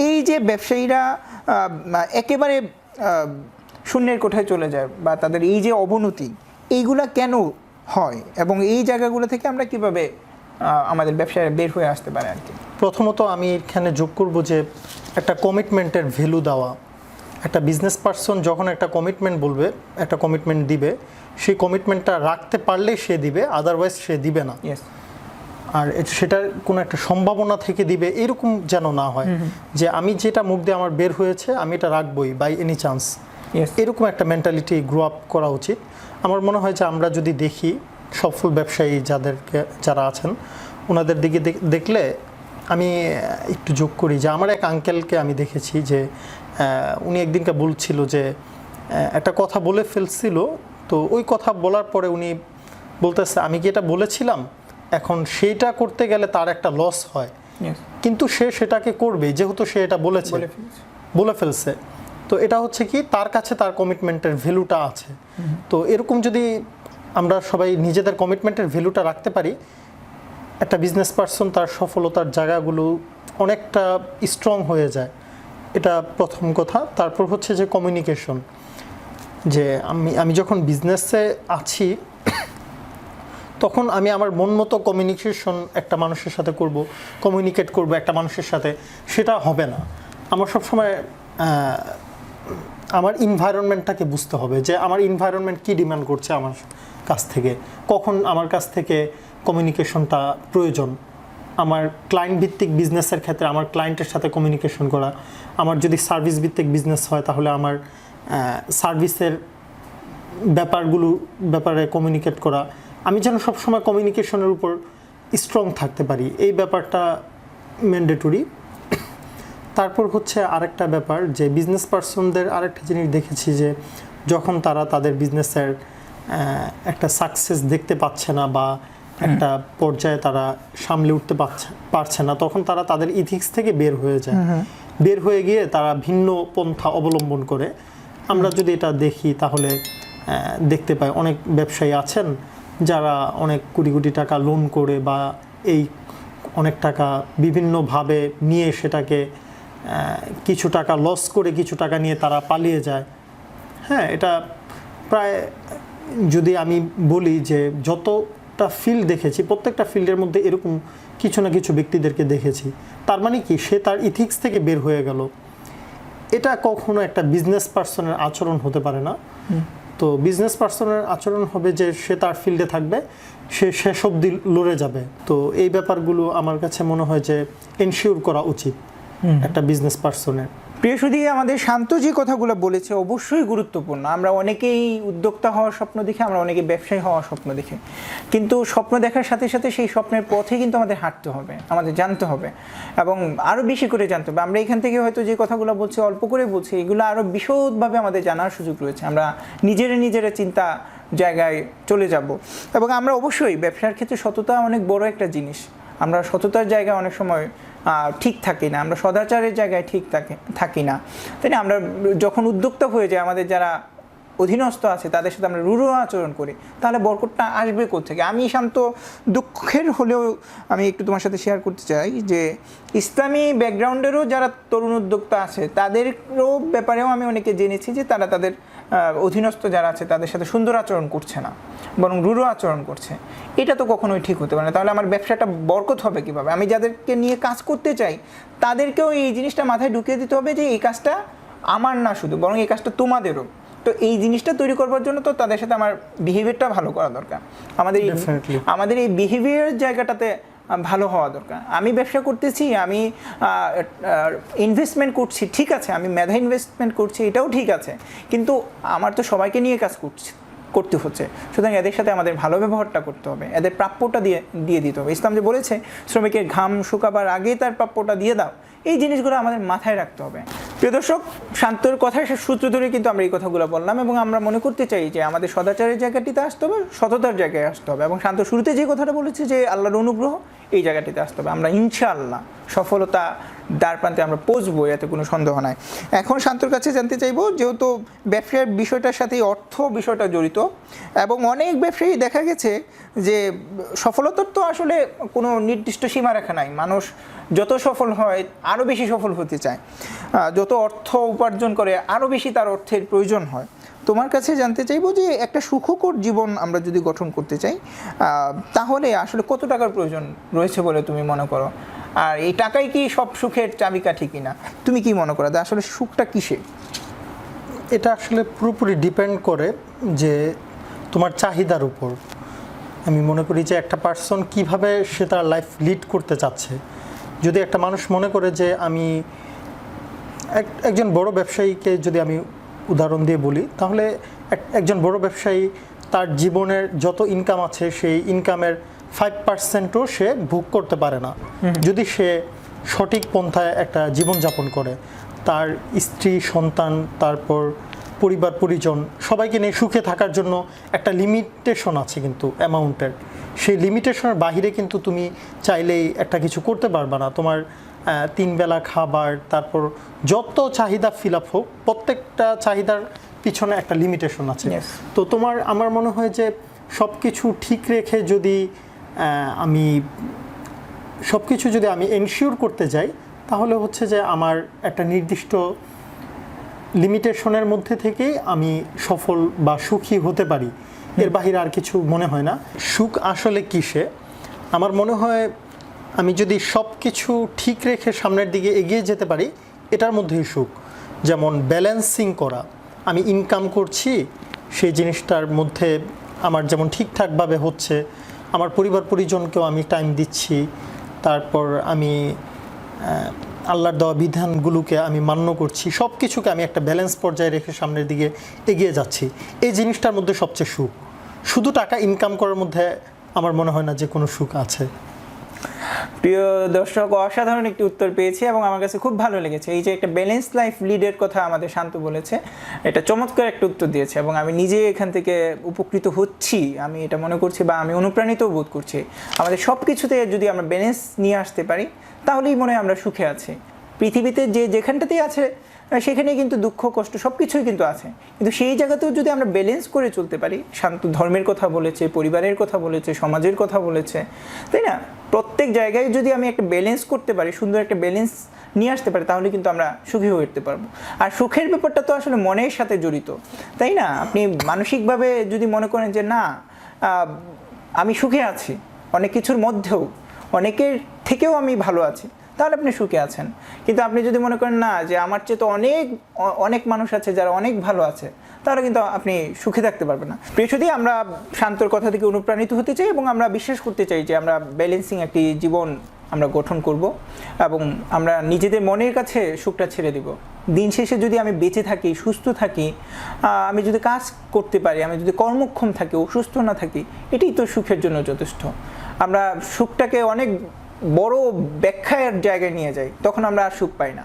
এই যে ব্যবসায়ীরা একেবারে শূন্যের কোঠায় চলে যায় বা তাদের এই যে অবনতি, এইগুলা কেন হয় এবং এই জায়গাগুলো থেকে আমরা কিভাবে আমাদের ব্যবসায় বের হয়ে আসতে পারে আর কি? প্রথমত আমি এখানে যোগ করব যে একটা কমিটমেন্টের ভ্যালু দেওয়া। একটা বিজনেস পারসন যখন একটা কমিটমেন্ট বলবে, একটা কমিটমেন্ট দিবে, সেই কমিটমেন্টটা রাখতে পারলেই সে দিবে, আদারওয়াইজ সে দিবে না। আর সেটার কোনো একটা সম্ভাবনা থেকে দিবে, এরকম যেন না হয় যে আমি যেটা মুখ দিয়ে আমার বের হয়েছে আমি এটা রাখবই বাই এনি চান্স। এরকম একটা মেন্টালিটি গ্রো আপ করা উচিত। আমার মনে হয় যে আমরা যদি দেখি সফল ব্যবসায়ী যারা আছেন, ওনাদের দিকে দেখলে আমি একটু যোগ করি যে আমার এক আঙ্কেলকে আমি দেখেছি যে উনি একদিনকে বলছিল যে একটা কথা বলে ফেলছিল, তো ওই কথা বলার পরে উনি বলতেছে আমি কি এটা বলেছিলাম, এখন সেইটা করতে গেলে তার একটা লস হয়, কিন্তু সে সেটাকে করবে যেহেতু সে এটা বলে ফেলছে। তো এটা হচ্ছে কি, তার কাছে তার কমিটমেন্টের ভ্যালুটা আছে। তো এরকম যদি আমরা সবাই নিজেদের কমিটমেন্টের ভ্যালুটা রাখতে পারি, একটা বিজনেস পারসন তার সফলতার জায়গাগুলো অনেকটা স্ট্রং হয়ে যায়। এটা প্রথম কথা। তারপর হচ্ছে যে কমিউনিকেশন, যে আমি যখন বিজনেসে আছি তখন আমি আমার মন মতো কমিউনিকেশন একটা মানুষের সাথে করব, কমিউনিকেট করব একটা মানুষের সাথে, সেটা হবে না। আমার সবসময় আমার এনভায়রনমেন্টটাকে বুঝতে হবে যে আমার এনভায়রনমেন্ট কী ডিমান্ড করছে আমার কাছ থেকে, কখন আমার কাছ থেকে কমিউনিকেশনটা প্রয়োজন। আমার ক্লায়েন্ট ভিত্তিক বিজনেসের ক্ষেত্রে আমার ক্লায়েন্টের সাথে কমিউনিকেশন করা, আমার যদি সার্ভিস ভিত্তিক বিজনেস হয় তাহলে আমার সার্ভিসের ব্যাপারে কমিউনিকেট করা, আমি যেন সবসময় কমিউনিকেশনের উপর স্ট্রং থাকতে পারি, এই ব্যাপারটা ম্যান্ডেটরি। তারপর হচ্ছে আরেকটা ব্যাপার যে বিজনেস পার্সনদের আরেকটা জিনিস দেখেছি যে যখন তারা তাদের বিজনেসের একটা সাকসেস দেখতে পাচ্ছে না বা একটা পর্যায়ে তারা সামলে উঠতে পারছে না, তখন তারা তাদের ইথিক্স থেকে বের হয়ে যায়, বের হয়ে গিয়ে তারা ভিন্ন পন্থা অবলম্বন করে। আমরা যদি এটা দেখি তাহলে দেখতে পাই অনেক ব্যবসায়ী আছেন যারা অনেক কোটি কোটি টাকা লোন করে বা এই অনেক টাকা বিভিন্নভাবে নিয়ে সেটাকে কিছু টাকা লস করে কিছু টাকা নিয়ে তারা পালিয়ে যায়। হ্যাঁ, এটা প্রায় যদি আমি বলি যে যতটা ফিল্ড দেখেছি প্রত্যেকটা ফিল্ডের মধ্যে এরকম কিছু না কিছু ব্যক্তিদেরকে দেখেছি। তার মানে কি, সে তার ইথিক্স থেকে বের হয়ে গেল। এটা কখনো একটা বিজনেস পার্সনের আচরণ হতে পারে না। তো বিজনেস পার্সনের আচরণ হবে যে সে তার ফিল্ডে থাকবে, সে শেষ অবধি লড়ে যাবে। তো এই ব্যাপারগুলো আমার কাছে মনে হয় যে এনশিওর করা উচিত একটা বিজনেস পার্সনের। প্রিয় সুধী, আমাদের শান্ত যে কথাগুলো বলেছে অবশ্যই গুরুত্বপূর্ণ। আমরা অনেকেই উদ্যোক্তা হওয়ার স্বপ্ন দেখি, আমরা অনেকে ব্যবসায়ী হওয়ার স্বপ্ন দেখি, কিন্তু স্বপ্ন দেখার সাথে সাথে সেই স্বপ্নের পথে কিন্তু আমাদের হাঁটতে হবে, আমাদের জানতে হবে এবং আরও বেশি করে জানতে হবে। আমরা এখান থেকে হয়তো যে কথাগুলো বলছি অল্প করে বলছি, এগুলো আরও বিশদভাবে আমাদের জানার সুযোগ রয়েছে। আমরা নিজেরা চিন্তা জায়গায় চলে যাব এবং আমরা অবশ্যই ব্যবসার ক্ষেত্রে সততা অনেক বড় একটা জিনিস। আমরা সততার জায়গায় অনেক সময় ঠিক থাকি না, আমরা সদাচারের জায়গায় ঠিক থাকি না, তাই না? আমরা যখন উদ্যোক্তা হয়ে যাই, আমাদের যারা অধীনস্থ আছে তাদের সাথে আমরা রূঢ় আচরণ করি, তাহলে বরকতটা আসবে কোত্থেকে? আমি শান্ত, দুঃখের হলেও আমি একটু তোমার সাথে শেয়ার করতে চাই যে ইসলামী ব্যাকগ্রাউন্ডেরও যারা তরুণ উদ্যোক্তা আছে তাদেরও ব্যাপারেও আমি অনেকে জেনেছি যে তারা তাদের অধীনস্থ যারা আছে তাদের সাথে সুন্দর আচরণ করছে না, বরং রূঢ় আচরণ করছে। এটা তো কখনোই ঠিক হতে পারে না। তাহলে আমার ব্যবসাটা বরকত হবে কীভাবে? আমি যাদেরকে নিয়ে কাজ করতে চাই তাদেরকেও এই জিনিসটা মাথায় ঢুকিয়ে দিতে হবে যে এই কাজটা আমার না শুধু, বরং এই কাজটা তোমাদেরও। তো এই জিনিসটা তৈরি করবার জন্য তো তাদের সাথে আমার বিহেভিয়ারটা ভালো করা দরকার, আমাদের এই বিহেভিয়ার জায়গাটাতে ভালো হওয়া দরকার। আমি ব্যবসা করতেছি, আমি ইনভেস্টমেন্ট করছি, ঠিক আছে, আমি মেধা ইনভেস্টমেন্ট করছি, এটাও ঠিক আছে, কিন্তু আমার তো সবাইকে নিয়ে কাজ করতে হচ্ছে। সুতরাং এদের সাথে আমাদের ভালো ব্যবহারটা করতে হবে, এদের প্রাপ্যটা দিয়ে দিতে হবে। ইসলাম যে বলেছে শ্রমিকের ঘাম শুকাবার আগেই তার প্রাপ্যটা দিয়ে দাও, এই জিনিসগুলো আমাদের মাথায় রাখতে হবে। প্রিয় দর্শক, শান্তর কথার সূত্র ধরে কিন্তু আমরা এই কথাগুলো বললাম এবং আমরা মনে করতে চাই যে আমাদের সদাচারের জায়গাটিতে আসতে হবে, সততার জায়গায় আসতে হবে এবং শান্ত শুরুতে যে কথাটা বলেছে যে আল্লাহর অনুগ্রহ, এই জায়গাটিতে আসতে হবে। আমরা ইনশাআল্লাহ সফলতা দ্বার প্রান্তে আমরা পৌঁছবো, এতে কোনো সন্দেহ নাই। এখন শান্তর কাছে জানতে চাইবো, যেহেতু ব্যবসার বিষয়টার সাথে অর্থ বিষয়টা জড়িত এবং অনেক ব্যবসায়ী দেখা গেছে যে সফলতার তো আসলে কোনো নির্দিষ্ট সীমারেখা নাই, মানুষ যত সফল হয় আরও বেশি সফল হতে চায়, যত অর্থ উপার্জন করে আরও বেশি তার অর্থের প্রয়োজন হয়। তোমার কাছে জানতে চাইবো যে একটা সুখকর জীবন আমরা যদি গঠন করতে চাই তাহলে আসলে কত টাকার প্রয়োজন রয়েছে বলে তুমি মনে করো? আর এই টাকাই কি সব সুখের চাবিকাঠি কিনা? তুমি কি মনে করো আসলে সুখটা কিসে? এটা আসলে পুরোপুরি ডিপেন্ড করে যে তোমার চাহিদার উপর। আমি মনে করি যে একটা পার্সন কিভাবে সে তার লাইফ লিড করতে চাচ্ছে। যদি একটা মানুষ মনে করে যে আমি একজন বড় ব্যবসায়ীকে যদি আমি উদাহরণ দিয়ে বলি, তাহলে একজন বড় ব্যবসায়ী তার জীবনের যত ইনকাম আছে সেই ইনকামের 5%ও সে ভোগ করতে পারে না যদি সে সঠিক পন্থায় একটা জীবনযাপন করে। তার স্ত্রী, সন্তান, তারপর পরিবার পরিজন সবাইকে নিয়ে সুখে থাকার জন্য একটা লিমিটেশন আছে কিন্তু অ্যামাউন্টের। সেই লিমিটেশনের বাহিরে কিন্তু তুমি চাইলেই একটা কিছু করতে পারবে না। তোমার 3 বেলা খাবার, তারপর যত চাহিদা ফিল আপ হোক, প্রত্যেকটা চাহিদার পিছনে একটা লিমিটেশন আছে। তো আমার মনে হয় যে সব কিছু ঠিক রেখে যদি আমি এনশিওর করতে যাই, তাহলে হচ্ছে যে আমার একটা নির্দিষ্ট লিমিটেশনের মধ্যে থেকেই আমি সফল বা সুখী হতে পারি। এর বাহিরে আর কিছু মনে হয় না। সুখ আসলে কিসে? আমার মনে হয় আমি যদি সব কিছু ঠিক রেখে সামনের দিকে এগিয়ে যেতে পারি, এটার মধ্যেই সুখ। যেমন ব্যালেন্সিং করা, আমি ইনকাম করছি, সেই জিনিসটার মধ্যে আমার যেমন ঠিকঠাকভাবে হচ্ছে, আমার পরিবার পরিজনকেও আমি টাইম দিচ্ছি, তারপর আমি আল্লাহর দেওয়া বিধানগুলোকে আমি মান্য করছি, সব কিছুকে আমি একটা ব্যালেন্স পর্যায়ে রেখে সামনের দিকে এগিয়ে যাচ্ছি, এই জিনিসটার মধ্যে সবচেয়ে সুখ। শুধু টাকা ইনকাম করার মধ্যে আমার মনে হয় না যে কোনো সুখ আছে। প্রিয় দর্শক, অসাধারণ একটি উত্তর পেয়েছি এবং আমার কাছে খুব ভালো লেগেছে। এই যে একটা ব্যালেন্স লাইফ লিডের কথা আমাদের শান্ত বলেছে, এটা চমৎকার একটা উত্তর দিয়েছে এবং আমি নিজে এখান থেকে উপকৃত হচ্ছি, আমি এটা মনে করছি বা আমি অনুপ্রাণিত বোধ করছি। আমাদের সব কিছুতে যদি আমরা ব্যালেন্স নিয়ে আসতে পারি তাহলেই মনে হয় আমরা সুখে আছি। পৃথিবীতে যে যেখানটাতেই আছে সেখানে কিন্তু দুঃখ কষ্ট সব কিছুই কিন্তু আছে, কিন্তু সেই জায়গাতেও যদি আমরা ব্যালেন্স করে চলতে পারি, শান্ত ধর্মের কথা বলেছে, পরিবারের কথা বলেছে, সমাজের কথা বলেছে, তাই না? প্রত্যেক জায়গায় যদি আমি একটা ব্যালেন্স করতে পারি, সুন্দর একটা ব্যালেন্স নিয়ে আসতে পারি, তাহলে কিন্তু আমরা সুখী হয়ে উঠতে পারবো। আর সুখের ব্যাপারটা তো আসলে মনের সাথে জড়িত, তাই না? আপনি মানসিকভাবে যদি মনে করেন যে না আমি সুখে আছি, অনেক কিছুর মধ্যেও অনেকের থেকেও আমি ভালো আছি, তাহলে আপনি সুখে আছেন। কিন্তু আপনি যদি মনে করেন না যে আমার চেয়ে তো অনেক অনেক মানুষ আছে যারা অনেক ভালো আছে, তাহলে কিন্তু আপনি সুখে থাকতে পারবেন না। প্রিয়সুধী, আমরা শান্তর কথা থেকে অনুপ্রাণিত হতে চাই এবং আমরা বিশ্বাস করতে চাই যে আমরা ব্যালেন্সিং একটি জীবন আমরা গঠন করব এবং আমরা নিজেদের মনের কাছে সুখটা ছেড়ে দিব। দিন শেষে যদি আমি বেঁচে থাকি, সুস্থ থাকি, আমি যদি কাজ করতে পারি, আমি যদি কর্মক্ষম থাকি, অসুস্থ না থাকি, এটাই তো সুখের জন্য যথেষ্ট। আমরা সুখটাকে অনেক বড় ব্যাখ্যার জায়গায় নিয়ে যাই, তখন আমরা আর সুখ পাই না।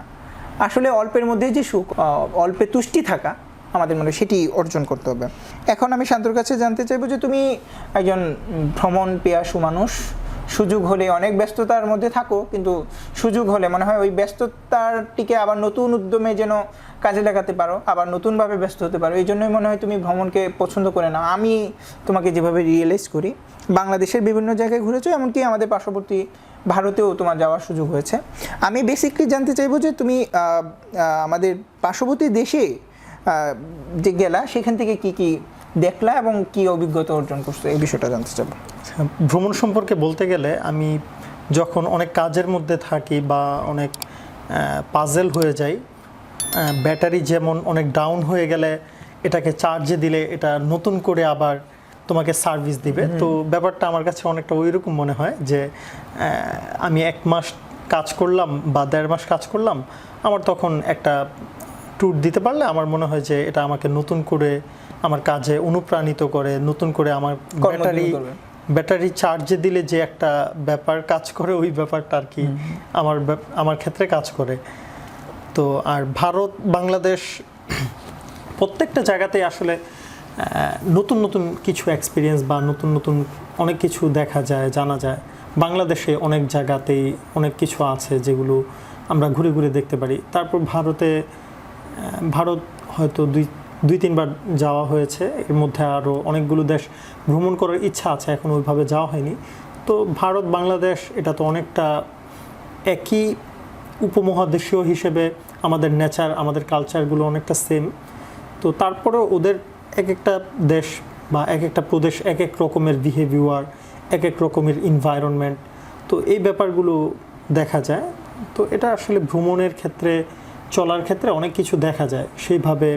আসলে অল্পের মধ্যেই যে সুখ, অল্পে তুষ্টি থাকা আমাদের মনে সেটি অর্জন করতে হবে। এখন আমি শান্তর কাছে জানতে চাইবো যে তুমি একজন ভ্রমণ পেয়াসু মানুষ, সুযোগ হলে অনেক ব্যস্ততার মধ্যে থাকো, কিন্তু সুযোগ হলে মনে হয় ওই ব্যস্ততাটিকে আবার নতুন উদ্যমে যেন কাজে লাগাতে পারো, আবার নতুনভাবে ব্যস্ত হতে পারো। এই জন্যই মনে হয় তুমি ভ্রমণকে পছন্দ করে নাও। আমি তোমাকে যেভাবে রিয়েলাইজ করি, বাংলাদেশের বিভিন্ন জায়গায় ঘুরেছো, এমনকি আমাদের পার্শ্ববর্তী ভারতেও তোমার যাওয়ার সুযোগ হয়েছে। আমি বেসিকলি জানতে চাইবো যে তুমি আমাদের পার্শ্ববর্তী দেশে যে গেলা, সেখান থেকে কি কি দেখলা এবং কি অভিজ্ঞতা অর্জন করছো, এই বিষয়টা জানতে চাইবো। ভ্রমণ সম্পর্কে বলতে গেলে আমি যখন অনেক কাজের মধ্যে থাকি বা অনেক পাজেল হয়ে যাই, ব্যাটারি যেমন অনেক ডাউন হয়ে গেলে এটাকে চার্জে দিলে এটা নতুন করে আবার তোমাকে সার্ভিস দিবে, তো ব্যাপারটা আমার কাছে অনেকটা ওই রকম মনে হয় যে আমি 1 মাস কাজ করলাম বা 1.5 মাস কাজ করলাম, আমার তখন একটা ট্যুর দিতে পারলে আমার মনে হয় যে এটা আমাকে নতুন করে আমার কাজে অনুপ্রাণিত করে, নতুন করে আমার ব্যাটারি চার্জে দিলে যে একটা ব্যাপার কাজ করে, ওই ব্যাপারটা আর কি আমার ক্ষেত্রে কাজ করে। তো আর ভারত বাংলাদেশ প্রত্যেকটা জায়গাতেই আসলে নতুন নতুন কিছু এক্সপিরিয়েন্স বা নতুন নতুন অনেক কিছু দেখা যায়, জানা যায়। বাংলাদেশে অনেক জায়গাতেই অনেক কিছু আছে যেগুলো আমরা ঘুরে ঘুরে দেখতে পারি। তারপর ভারত হয়তো দুই তিনবার যাওয়া হয়েছে, এর মধ্যে আরও অনেকগুলো দেশ ভ্রমণ করার ইচ্ছা আছে, এখন ওইভাবে যাওয়া হয়নি। তো ভারত বাংলাদেশ এটা তো অনেকটা একই উপমহাদেশীয় হিসেবে আমাদের নেচার, আমাদের কালচারগুলো অনেকটা সেম। তো তারপরেও ওদের এক একটা দেশ বা এক একটা প্রদেশ এক এক রকমের বিহেভিয়ার, এক এক রকমের এনভায়রনমেন্ট, তো এই ব্যাপারগুলো দেখা যায়। তো এটা আসলে ভ্রমণের ক্ষেত্রে, চলার ক্ষেত্রে অনেক কিছু দেখা যায়। সেইভাবে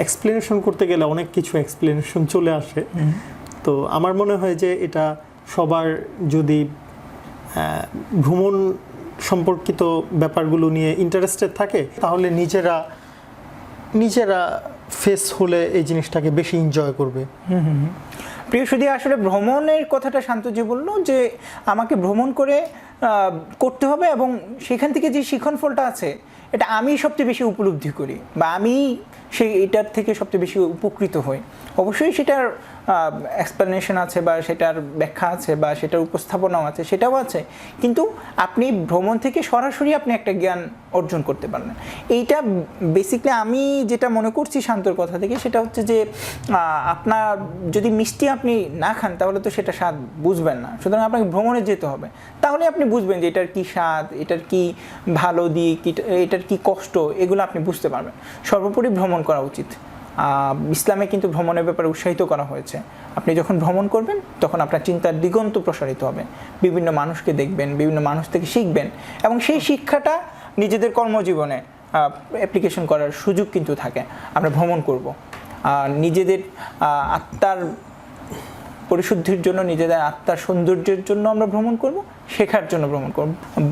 এক্সপ্লেনেশন করতে গেলে অনেক কিছু এক্সপ্লেনেশন চলে আসে। তো আমার মনে হয় যে এটা সবার যদি ভ্রমণ সম্পর্কিত ব্যাপারগুলো নিয়ে ইন্টারেস্টেড থাকে, তাহলে নিজেরা ফেস হলে এই জিনিসটাকে বেশি এনজয় করবে। প্রিয়সুধী, আসলে ভ্রমণের কথাটা শান্ত যে বললো যে আমাকে ভ্রমণ করতে হবে এবং সেখান থেকে যে শিখন ফলটা আছে এটা আমি সবচেয়ে বেশি উপলব্ধি করি বা আমি এটার থেকে সবচেয়ে বেশি উপকৃত হই। অবশ্যই সেটার এক্সপ্লেনেশন আছে বা সেটার ব্যাখ্যা আছে বা সেটার উপস্থাপনাও আছে, সেটাও আছে, কিন্তু আপনি ভ্রমণ থেকে সরাসরি আপনি একটা জ্ঞান অর্জন করতে পারেন। এইটা বেসিক্যালি আমি যেটা মনে করছি শান্তর কথা থেকে, সেটা হচ্ছে যে আপনার যদি মিষ্টি আপনি না খান তাহলে তো সেটা স্বাদ বুঝবেন না। সুতরাং আপনাকে ভ্রমণে যেতে হবে, তাহলে আপনি বুঝবেন যে এটার কি স্বাদ, এটার কি ভালো দিক, এটার কি কষ্ট, এগুলো আপনি বুঝতে পারবেন। সর্বোপরি ভ্রমণ করা উচিত। ইসলামে কিন্তু ভ্রমণের ব্যাপারে উৎসাহিত করা হয়েছে। আপনি যখন ভ্রমণ করবেন তখন আপনার চিন্তার দিগন্ত প্রসারিত হবে, বিভিন্ন মানুষকে দেখবেন, বিভিন্ন মানুষ থেকে শিখবেন এবং সেই শিক্ষাটা নিজেদের কর্মজীবনে অ্যাপ্লিকেশন করার সুযোগ কিন্তু থাকে। আমরা ভ্রমণ করব, নিজেদের আত্মার পরিশুদ্ধির জন্য, নিজেদের আত্মার সৌন্দর্যের জন্য আমরা ভ্রমণ করব, শেখার জন্য ভ্রমণ করব।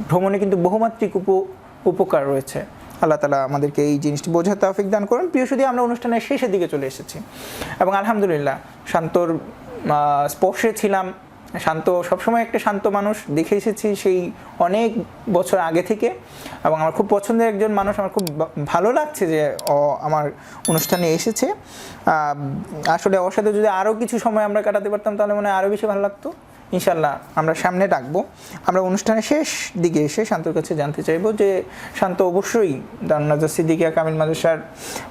ভ্রমণে কিন্তু বহুমাত্রিক উপকার রয়েছে। আল্লাহ তাআলা আমাদেরকে এই জিনিসটি বোঝার তৌফিক দান করুন। প্রিয় সুধী, আমরা অনুষ্ঠানের শেষের দিকে চলে এসেছি এবং আলহামদুলিল্লাহ শান্তর স্পর্শে ছিলাম। শান্ত সবসময় একটা শান্ত মানুষ দেখে এসেছি সেই অনেক বছর আগে থেকে, এবং আমার খুব পছন্দের একজন মানুষ। আমার খুব ভালো লাগছে যে আমার অনুষ্ঠানে এসেছে। আসলে ওর সাথে যদি আরও কিছু সময় আমরা কাটাতে পারতাম তাহলে মনে হয় আরও বেশি ভালো লাগতো। ইনশাল্লাহ আমরা সামনে ডাকবো। আমরা অনুষ্ঠানের শেষ দিকে এসে শান্তর কাছে জানতে চাইবো যে শান্ত, অবশ্যই দারুন নাজাত সিদ্দিকিয়া কামিল মাদ্রাসার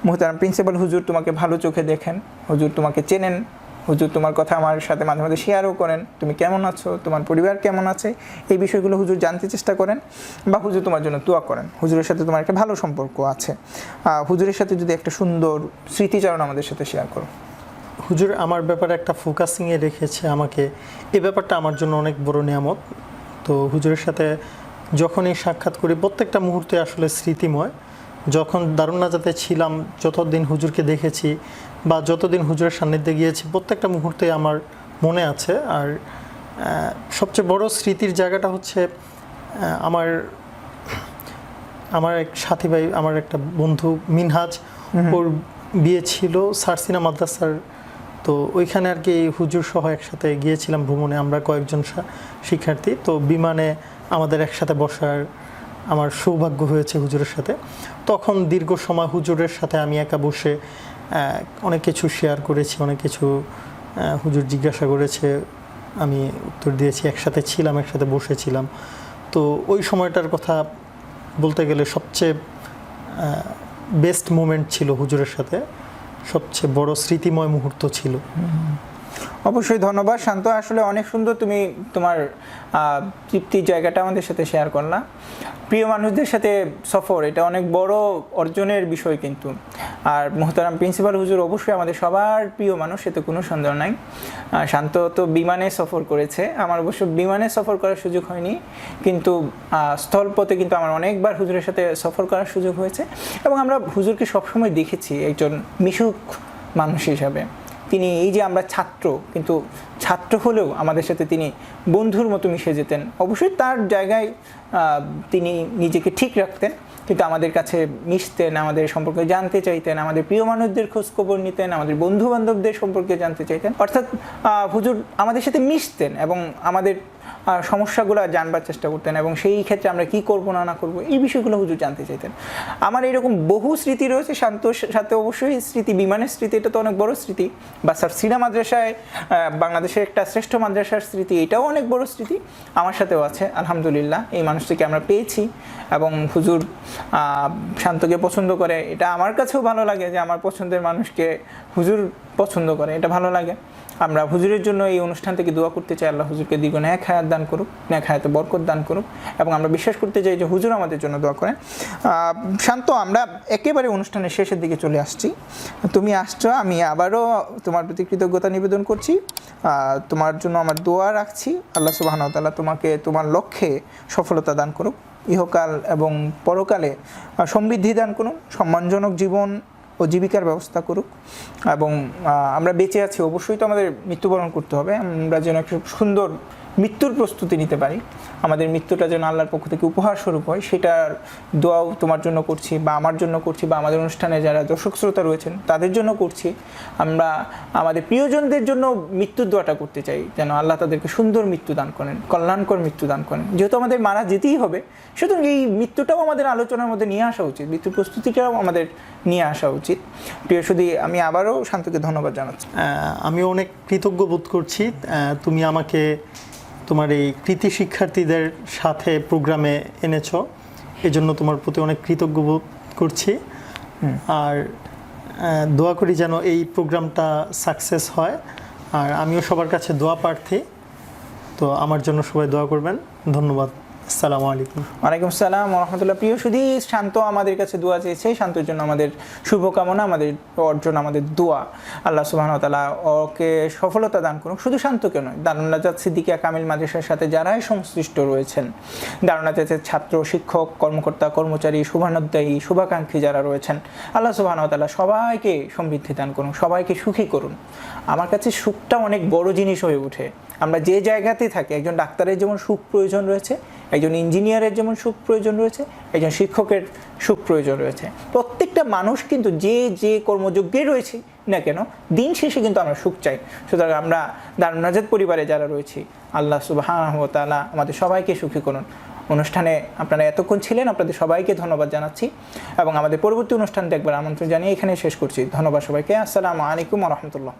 মুহতারাম প্রিন্সিপাল হুজুর তোমাকে ভালো চোখে দেখেন, হুজুর তোমাকে চেনেন, হুজুর তোমার কথা আমার সাথে মাঝে মাঝে শেয়ারও করেন, তুমি কেমন আছো, তোমার পরিবার কেমন আছে, এই বিষয়গুলো হুজুর জানতে চেষ্টা করেন বা হুজুর তোমার জন্য দোয়া করেন। হুজুরের সাথে তোমার একটা ভালো সম্পর্ক আছে। হুজুরের সাথে যদি একটা সুন্দর স্মৃতিচারণ আমাদের সাথে শেয়ার করো। হুজুর আমার ব্যাপারে একটা ফোকাসিংয়ে রেখেছে আমাকে, এই ব্যাপারটা আমার জন্য অনেক বড় নিয়ামত। তো হুজুরের সাথে যখনই সাক্ষাৎ করি প্রত্যেকটা মুহূর্তে আসলে স্মৃতিময়। যখন দারুন নাজাতে ছিলাম, যতদিন হুজুরকে দেখেছি বা যতদিন হুজুরের সান্নিধ্যে গিয়েছি, প্রত্যেকটা মুহূর্তে আমার মনে আছে। আর সবচেয়ে বড় স্মৃতির জায়গাটা হচ্ছে আমার এক সাথী ভাই, আমার একটা বন্ধু মিনহাজ, ওর বিয়ে ছিল সারসিনা মাদ্রাসার। তো ওইখানে আর কি হুজুর সহ একসাথে গিয়েছিলাম ভ্রমণে, আমরা কয়েকজন শিক্ষার্থী। তো বিমানে আমাদের একসাথে বসার আমার সৌভাগ্য হয়েছে হুজুরের সাথে। তখন দীর্ঘ সময় হুজুরের সাথে আমি একা বসে অনেক কিছু শেয়ার করেছি, অনেক কিছু হুজুর জিজ্ঞাসা করেছে, আমি উত্তর দিয়েছি, একসাথে ছিলাম, একসাথে বসেছিলাম। তো ওই সময়টার কথা বলতে গেলে সবচেয়ে বেস্ট মোমেন্ট ছিল হুজুরের সাথে, সবচেয়ে বড় স্মৃতিময় মুহূর্ত ছিল। অবশ্যই ধন্যবাদ শান্ত। আসলে অনেক সুন্দর তুমি তোমার তৃপ্তির জায়গাটা আমাদের সাথে শেয়ার করলা। প্রিয় মানুষদের সাথে সফর, এটা অনেক বড় অর্জনের বিষয় কিন্তু। আর মুহতারাম প্রিন্সিপাল হুজুর অবশ্যই আমাদের সবার প্রিয় মানুষ, এতে কোনো সন্দেহ নাই। শান্ত তো বিমানে সফর করেছে, আমার অবশ্য বিমানে সফর করার সুযোগ হয়নি, কিন্তু স্থলপথে কিন্তু আমার অনেকবার হুজুরের সাথে সফর করার সুযোগ হয়েছে। এবং আমরা হুজুরকে সবসময় দেখেছি একজন মিশুক মানুষ হিসাবে। তিনি এই যে আমরা ছাত্র, কিন্তু ছাত্র হলেও আমাদের সাথে তিনি বন্ধুর মতো মিশে যেতেন। অবশ্যই তার জায়গায় তিনি নিজেকে ঠিক রাখতেন, কিন্তু আমাদের কাছে মিশতেন, আমাদের সম্পর্কে জানতে চাইতেন, আমাদের প্রিয় মানুষদের খোঁজখবর নিতেন, আমাদের বন্ধু বান্ধবদের সম্পর্কে জানতে চাইতেন। অর্থাৎ হুজুর আমাদের সাথে মিশতেন এবং আমাদের সমস্যাগুলো জানবার চেষ্টা করতেন, এবং সেই ক্ষেত্রে আমরা কি করব না করব এই বিষয়গুলো হুজুর জানতে চাইতেন। আমার এরকম বহু স্মৃতি রয়েছে শান্তর সাথে। অবশ্যই স্মৃতি, বিমানের স্মৃতি, এটা তো অনেক বড় স্মৃতি। বা সারসিনা মাদ্রাসায়, বাংলাদেশের একটা শ্রেষ্ঠ মাদ্রাসার স্মৃতি, এটাও অনেক বড় স্মৃতি আমার সাথেও আছে। আলহামদুলিল্লাহ এই মানুষটিকে আমরা পেয়েছি এবং হুজুর শান্তকে পছন্দ করে, এটা আমার কাছেও ভালো লাগে যে আমার পছন্দের মানুষকে হুজুর পছন্দ করে, এটা ভালো লাগে। আমরা হুজুরের জন্য এই অনুষ্ঠান থেকে দোয়া করতে চাই, আল্লাহ হুজুরকে দ্বিগুণ নেক হায়াত দান করুক, নেক হায়াতে বরকত দান করুক, এবং আমরা বিশ্বাস করতে চাই যে হুজুর আমাদের জন্য দোয়া করেন। শান্ত, আমরা একেবারে অনুষ্ঠানের শেষের দিকে চলে আসছি। তুমি আসছো, আমি আবারও তোমার প্রতি কৃতজ্ঞতা নিবেদন করছি। তোমার জন্য আমার দোয়া রাখছি, আল্লাহ সুবহানাহু ওয়া তাআলা তোমাকে তোমার লক্ষ্যে সফলতা দান করুক, ইহকাল এবং পরকালে সমৃদ্ধি দান করুন, সম্মানজনক জীবন ও জীবিকার ব্যবস্থা করুক। এবং আমরা বেঁচে আছি, অবশ্যই তো আমাদের মৃত্যুবরণ করতে হবে, আমরা যেন একটা সুন্দর মৃত্যুর প্রস্তুতি নিতে পারি, আমাদের মৃত্যুটা যেন আল্লাহর পক্ষ থেকে উপহার স্বরূপ হয়, সেটার দোয়াও তোমার জন্য করছি বা আমার জন্য করছি, বা আমাদের অনুষ্ঠানে যারা দর্শক শ্রোতা রয়েছেন তাদের জন্য করছি। আমরা আমাদের প্রিয়জনদের জন্য মৃত্যুর দোয়াটা করতে চাই, যেন আল্লাহ তাদেরকে সুন্দর মৃত্যু দান করেন, কল্যাণকর মৃত্যু দান করেন। যেহেতু আমাদের মারা যেতেই হবে, সুতরাং এই মৃত্যুটাও আমাদের আলোচনার মধ্যে নিয়ে আসা উচিত, মৃত্যুর প্রস্তুতিটাও আমাদের নিয়ে আসা উচিত। প্রিয় সুধী, আমি আবারও শান্তকে ধন্যবাদ জানাচ্ছি। আমি অনেক কৃতজ্ঞ বোধ করছি, তুমি আমাকে তোমার এই কৃতি শিক্ষার্থীদের সাথে প্রোগ্রামে এনেছো, এজন্য তোমার প্রতি অনেক কৃতজ্ঞ বোধ করছি। আর দোয়া করি যেন এই প্রোগ্রামটা সাকসেস হয়। আর আমিও সবার কাছে দোয়া প্রার্থী, তো আমার জন্য সবাই দোয়া করবেন। ধন্যবাদ। আসসালামু আলাইকুম। ওয়ালাইকুম আসসালাম ওয়া রাহমাতুল্লাহ। প্রিয় সুধী, শান্ত আমাদের কাছে দোয়া চেয়েছে, শান্তর জন্য আমাদের শুভকামনা, আমাদের অর্জন, আমাদের দোয়া। আল্লাহ সুবহানাহু ওয়া তাআলা ওকে সফলতা দান করুন। শুধু শান্তকে নয়, দারুন নাজাত সিদ্দিকিয়া কামিল মাদ্রাসার সাথে যারাই সংশ্লিষ্ট রয়েছেন, দারুন নাজাতের ছাত্র, শিক্ষক, কর্মকর্তা, কর্মচারী, শুভানুদ্দায়ী, শুভাকাঙ্ক্ষী যারা রয়েছেন, আল্লাহ সুবহানাহু ওয়া তাআলা সবাইকে সমৃদ্ধি দান করুন, সবাইকে সুখী করুন। আমার কাছে সুখটা অনেক বড় জিনিস হয়ে ওঠে। আমরা যে জায়গাতেই থাকি, একজন ডাক্তারের যেমন সুখ প্রয়োজন রয়েছে, একজন ইঞ্জিনিয়ারের যেমন সুখ প্রয়োজন রয়েছে, একজন শিক্ষকের সুখ প্রয়োজন রয়েছে। প্রত্যেকটা মানুষ কিন্তু যে কর্মযোগ্যে রয়েছে না কেন, দিন শেষে কিন্তু আমরা সুখ চাই। সুতরাং আমরা দারুন নাজাত পরিবারে যারা রয়েছি, আল্লাহ সুবহানাহু ওয়া তাআলা আমাদের সবাইকে সুখী করুন। অনুষ্ঠানে আপনারা এতক্ষণ ছিলেন, আপনাদের সবাইকে ধন্যবাদ জানাচ্ছি এবং আমাদের পরবর্তী অনুষ্ঠান দেখবার আমন্ত্রণ জানিয়ে এখানে শেষ করছি। ধন্যবাদ সবাইকে। আসসালামু আলাইকুম ওয়া রাহমাতুল্লাহ।